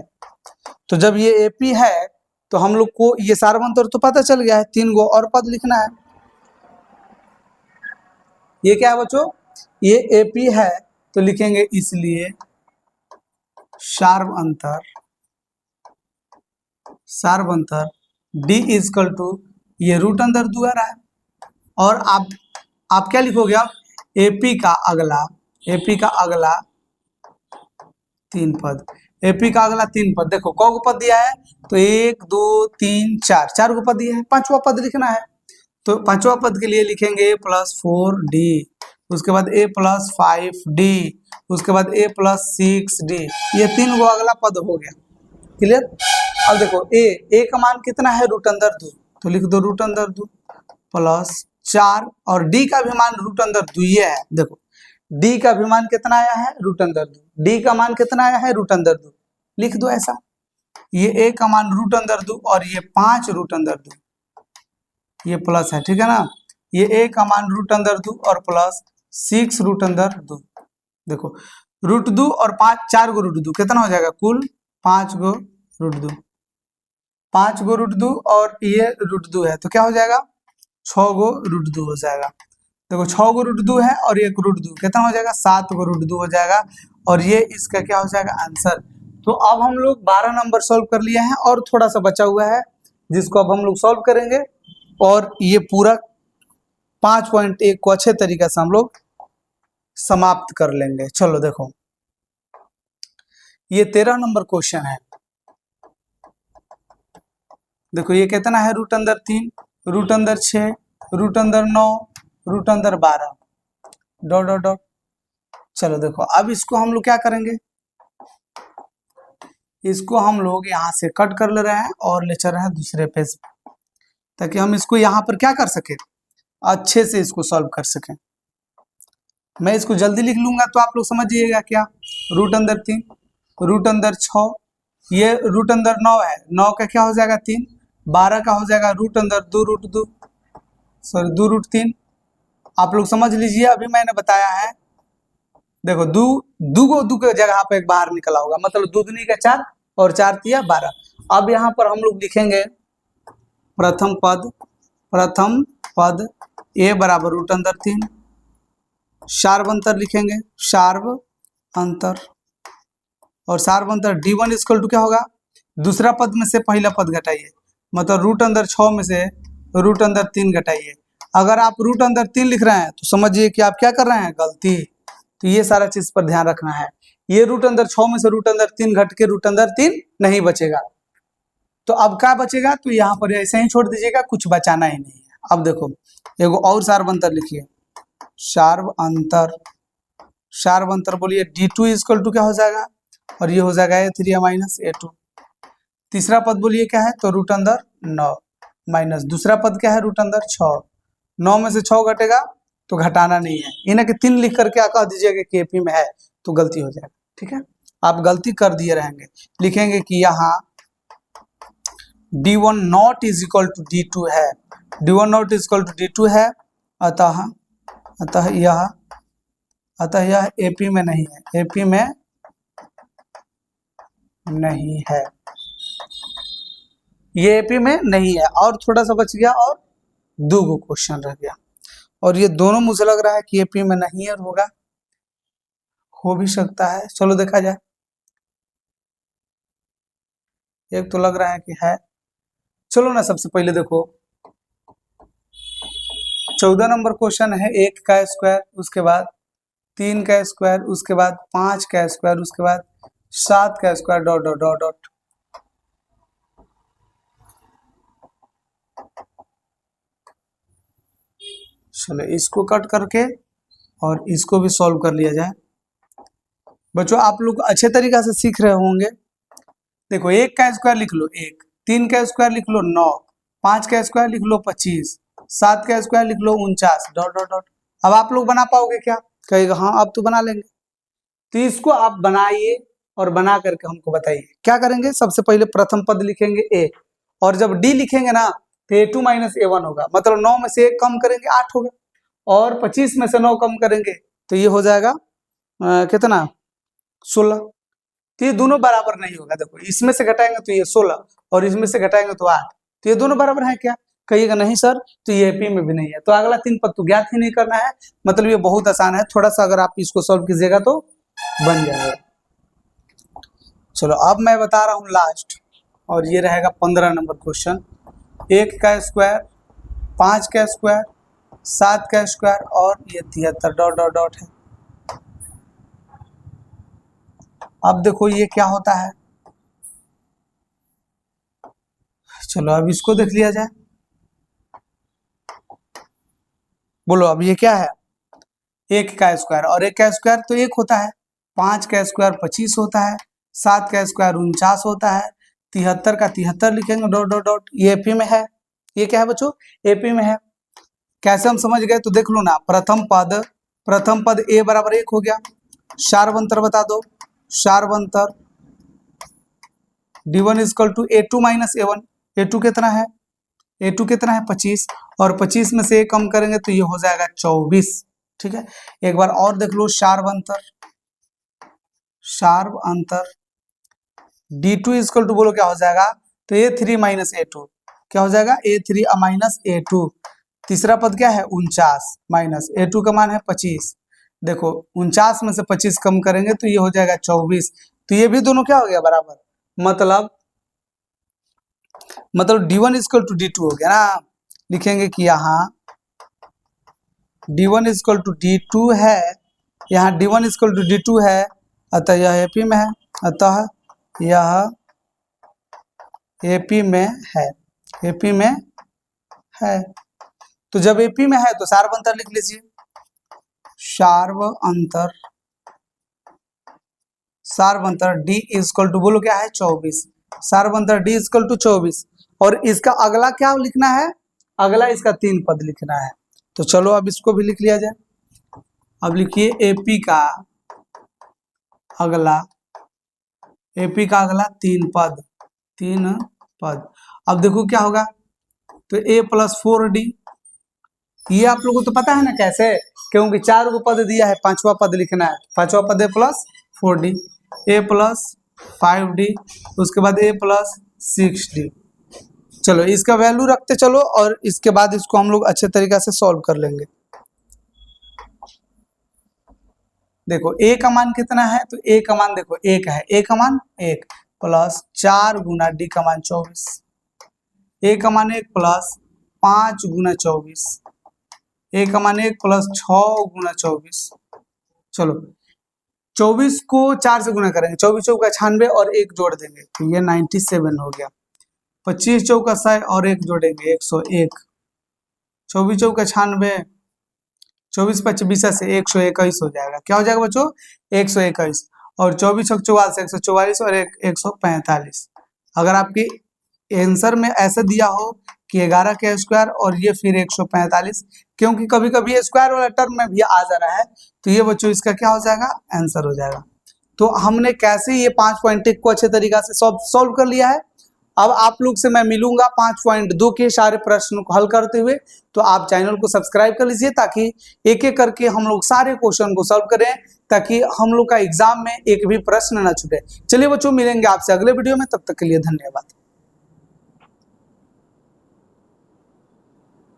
तो जब ये AP है तो हम लोग को ये सार्वंतर तो पता चल गया है, 3 गो और पद लिखना है। ये क्या है बच्चों, ये AP है, तो लिखेंगे इसलिए सार्वंतर d इक्वल टू ये रूट अंदर 2 आ रहा है, और आप क्या लिखोगे, आप AP का अगला 3 पद, AP का अगला 3 पद। देखो कौ को पद दिया है, तो 1 2 3 4, 4 को पद दिया है, 5वां पद लिखना है। तो 5वां पद के लिए लिखेंगे +4d, उसके बाद a +5d, उसके बाद a +6d, ये 3 गो अगला पद हो गया। क्लियर? अब देखो a का मान कितना है, रूट अंदर 2, तो लिख दो रूट अंदर 2 +4, और d का भी मान रूट अंदर 2 ये है। देखो d का भी मान कितना आया है, रूट अंदर 2, d का मान कितना आया है, रूट अंदर 2, लिख दो ऐसा। ये a का मान रूट अंदर 2 और ये 5 रूट अंदर 2, ये प्लस है, ठीक है ना। ये a का मान रूट अंदर 2 और +6 रूट अंदर 2। देखो रूट 2 और 5, 4 गो रूट 2 कितना हो जाएगा, कुल 5 गो रूट 2, 5 गो रूट 2 और ये रूट 2 है, तो क्या हो जाएगा, 6 गो रूट 2 हो जाएगा। देखो 6 गो रूट 2 है और 1 रूट 2 कितना हो जाएगा, 7 गो रूट 2 हो जाएगा, और ये इसका क्या हो जाएगा, आंसर। तो अब हम लोग 12 नंबर सॉल्व कर लिए हैं, और थोड़ा सा बचा हुआ है जिसको अब हम लोग सॉल्व करेंगे, और ये पूरा 5.1 को अच्छे तरीके से हम लोग समाप्त कर लेंगे। चलो देखो ये 13 नंबर क्वेश्चन है। देखो ये कितना है, रूट अंदर 3, रूट अंदर 6, रूट अंदर 9, रूट अंदर 12 ... चलो देखो अब इसको हम लोग क्या करेंगे, इसको हम लोग यहाँ से कट कर ले रहे हैं और ले चल रहे हैं दूसरे पेज पे, ताकि हम इसको यहाँ पर क्या कर सके, अच्छे से इसको सॉल्व कर सकें। मैं इसको जल्दी लिख लूंगा तो आप लोग समझ जाइएगा क्या। रूट अंदर 3, रूट अंदर 6, ये रूट अंदर 9 है, 9 का क्या हो जाएगा 3, 12 का हो जाएगा रूट अंदर 2 रूट 2, सॉरी 2 रूट 3। आप लोग समझ लीजिए, अभी मैंने बताया है, देखो दू के जगह पे एक बाहर निकला होगा, मतलब 2 दूनी का 4 और 4 तिया 12। अब यहाँ पर हम लोग लिखेंगे प्रथम पद ए बराबर रूट अंदर 3, सार्व अंतर लिखेंगे, सार्व अंतर, और सार्व अंतर d1 इक्वल टू क्या होगा, दूसरा पद में से पहला पद घटाइए, मतलब रूट अंदर 6 में से रूट अंदर 3 घटाइए। अगर आप रूट अंदर 3 लिख रहे हैं तो समझिए कि आप क्या कर रहे हैं, गलती। तो ये सारा चीज पर ध्यान रखना है। ये रूट अंदर 6 में से रूट अंदर 3 घट के रूट अंदर 3 नहीं बचेगा। तो अब क्या बचेगा, तो यहाँ पर ऐसे ही छोड़ दीजिएगा, कुछ बचाना ही नहीं है। अब देखो एगो और सार्व अंतर लिखिए, सार्व अंतर, सार्व अंतर बोलिए d2 इक्वल टू क्या हो जाएगा, और ये हो जाएगा a3 माइनस a2। तीसरा पद बोलिए क्या है, तो रूट अंदर 9 माइनस दूसरा पद क्या है, रूट अंदर 6। 9 में से 6 घटेगा तो घटाना नहीं है, इन्हें के 3 लिख करके कह दीजिएगा कि एपी में है, तो गलती हो जाएगा। ठीक है, आप गलती कर दिए रहेंगे, लिखेंगे कि यहाँ d1 not is equal to d2 है, d1 not is equal to d2 है, अतः यह एपी में नहीं है, एपी में नहीं है, ये एपी में नहीं है। और थोड़ा सा बच गया और 2 गो क्वेश्चन रह गया, और ये दोनों मुझे लग रहा है कि एपी में नहीं है, होगा, हो भी सकता है, चलो देखा जाए। एक तो लग रहा है कि है, चलो ना सबसे पहले देखो 14 नंबर क्वेश्चन है 1 का स्क्वायर, उसके बाद 3 का स्क्वायर, उसके बाद 5 का स्क्वायर, उसके बाद 7 का square dot dot dot dot. चलो इसको कट करके और इसको भी सॉल्व कर लिया जाए। बच्चों आप लोग अच्छे तरीका से सीख रहे होंगे। देखो 1 का स्क्वायर लिख लो 1, 3 का स्क्वायर लिख लो 9, 5 का स्क्वायर लिख लो 25, 7 का स्क्वायर लिख लो 49 डॉट डॉट डॉट। अब आप लोग बना पाओगे क्या, कहेगा हाँ अब तो बना लेंगे। तो इसको आप बनाइए और बना करके हमको बताइए। क्या करेंगे, सबसे पहले प्रथम पद लिखेंगे a, और जब d लिखेंगे ना तो a2 माइनस a1 होगा, मतलब 9 में से 1 कम करेंगे 8 होगा, और 25 में से 9 कम करेंगे तो ये हो जाएगा कितना 16। तो ये दोनों बराबर नहीं होगा। देखो इसमें से घटाएंगे तो ये 16 और इसमें से घटाएंगे तो 8, तो ये दोनों बराबर है क्या, कहिएगा नहीं सर, तो ये एपी में भी नहीं है। तो अगला 3 पद तो ज्ञात ही नहीं करना है, मतलब ये बहुत आसान है, थोड़ा सा अगर आप इसको सॉल्व कीजिएगा तो बन जाएगा। चलो अब मैं बता रहा हूँ लास्ट, और ये रहेगा 15 नंबर क्वेश्चन। 1 का स्क्वायर, 5 का स्क्वायर, 7 का स्क्वायर और ये 73 डॉट डॉट डॉट है। अब देखो ये क्या होता है, चलो अब इसको देख लिया जाए। बोलो अब ये क्या है, 1 का स्क्वायर, और 1 का स्क्वायर तो 1 होता है, 5 का स्क्वायर 25 होता है, 7 का स्क्वायर 49 होता है, 73 का 73 लिखेंगे डॉट डॉट डॉट। ये एपी में है, ये क्या है बच्चों, एपी में है। कैसे हम समझ गए, तो देख लो ना, प्रथम पद a बराबर 1 हो गया, सार्वंतर बता दो, सार्वंतर d1 equal to a2 minus a1, a2 कितना है, a2 कितना है 25, और 25 में से 1 कम करेंगे तो ये हो जाएगा 24। ठीक है, एक बार और देख लो, सार्व अंतर d2 इक्वल टू बोलो क्या हो जाएगा, तो a3 माइनस a2, क्या हो जाएगा a3 माइनस a2। तीसरा पद क्या है 49 माइनस a2 का मान है 25। देखो 49 में से 25 कम करेंगे तो ये हो जाएगा 24। तो ये भी दोनों क्या हो गया बराबर, मतलब d1 इक्वल टू d2 हो गया ना। लिखेंगे कि यहाँ d1 इक्वल टू d2 है, यहाँ d1 इक्वल टू d2 है, अतः यह एपी में है, अतः यह एपी में है, एपी में है। तो जब एपी में है तो सार्व अंतर लिख लीजिए, सारवंतर डी इजकल टू, बोलो क्या है 24, सारवंतर डी इजकल टू 24। और इसका अगला क्या लिखना है, अगला इसका 3 पद लिखना है। तो चलो अब इसको भी लिख लिया जाए। अब लिखिए एपी का अगला, एपी का अगला 3 पद, 3 पद। अब देखो क्या होगा, तो a + 4d, ये आप लोगों को तो पता है ना कैसे, क्योंकि 4 को पद दिया है, 5वां पद लिखना है, 5वां पद a + 4d, a + 5d, उसके बाद a + 6d। चलो इसका वैल्यू रखते चलो, और इसके बाद इसको हम लोग अच्छे तरीके से सॉल्व कर लेंगे। देखो a का मान कितना है, तो a का मान देखो 1 है, a का मान 1 प्लस 4 गुना d का मान 24, a का मान 1 प्लस 5 गुना 24, a का मान 1 प्लस 6 गुना 24। चलो 24 को 4 से गुना करेंगे, 24 चौका 96 और 1 जोड़ देंगे तो ये 97 हो गया। 25 चौका 100 और 1 जोड़ेंगे 101, 24 चौका 96, 24 × 25 से 121 हो जाएगा। क्या हो जाएगा बच्चों, 121, और 24 × 44 144 और 145। अगर आपके आंसर में ऐसा दिया हो कि 11 का स्क्वायर और ये फिर 145, क्योंकि कभी कभी ये स्क्वायर वाला टर्म में भी आ जा रहा है, तो ये बच्चों इसका क्या हो जाएगा, आंसर हो जाएगा। तो हमने कैसे ये 5 पॉइंट को अच्छे तरीका से सॉल्व कर लिया है। अब आप लोग से मैं मिलूंगा 5.2 के सारे प्रश्नों को हल करते हुए। तो आप चैनल को सब्सक्राइब कर लीजिए, ताकि एक एक करके हम लोग सारे क्वेश्चन को सॉल्व करें, ताकि हम लोग का एग्जाम में एक भी प्रश्न ना छूटे। चलिए बच्चों, मिलेंगे आपसे अगले वीडियो में, तब तक के लिए धन्यवाद।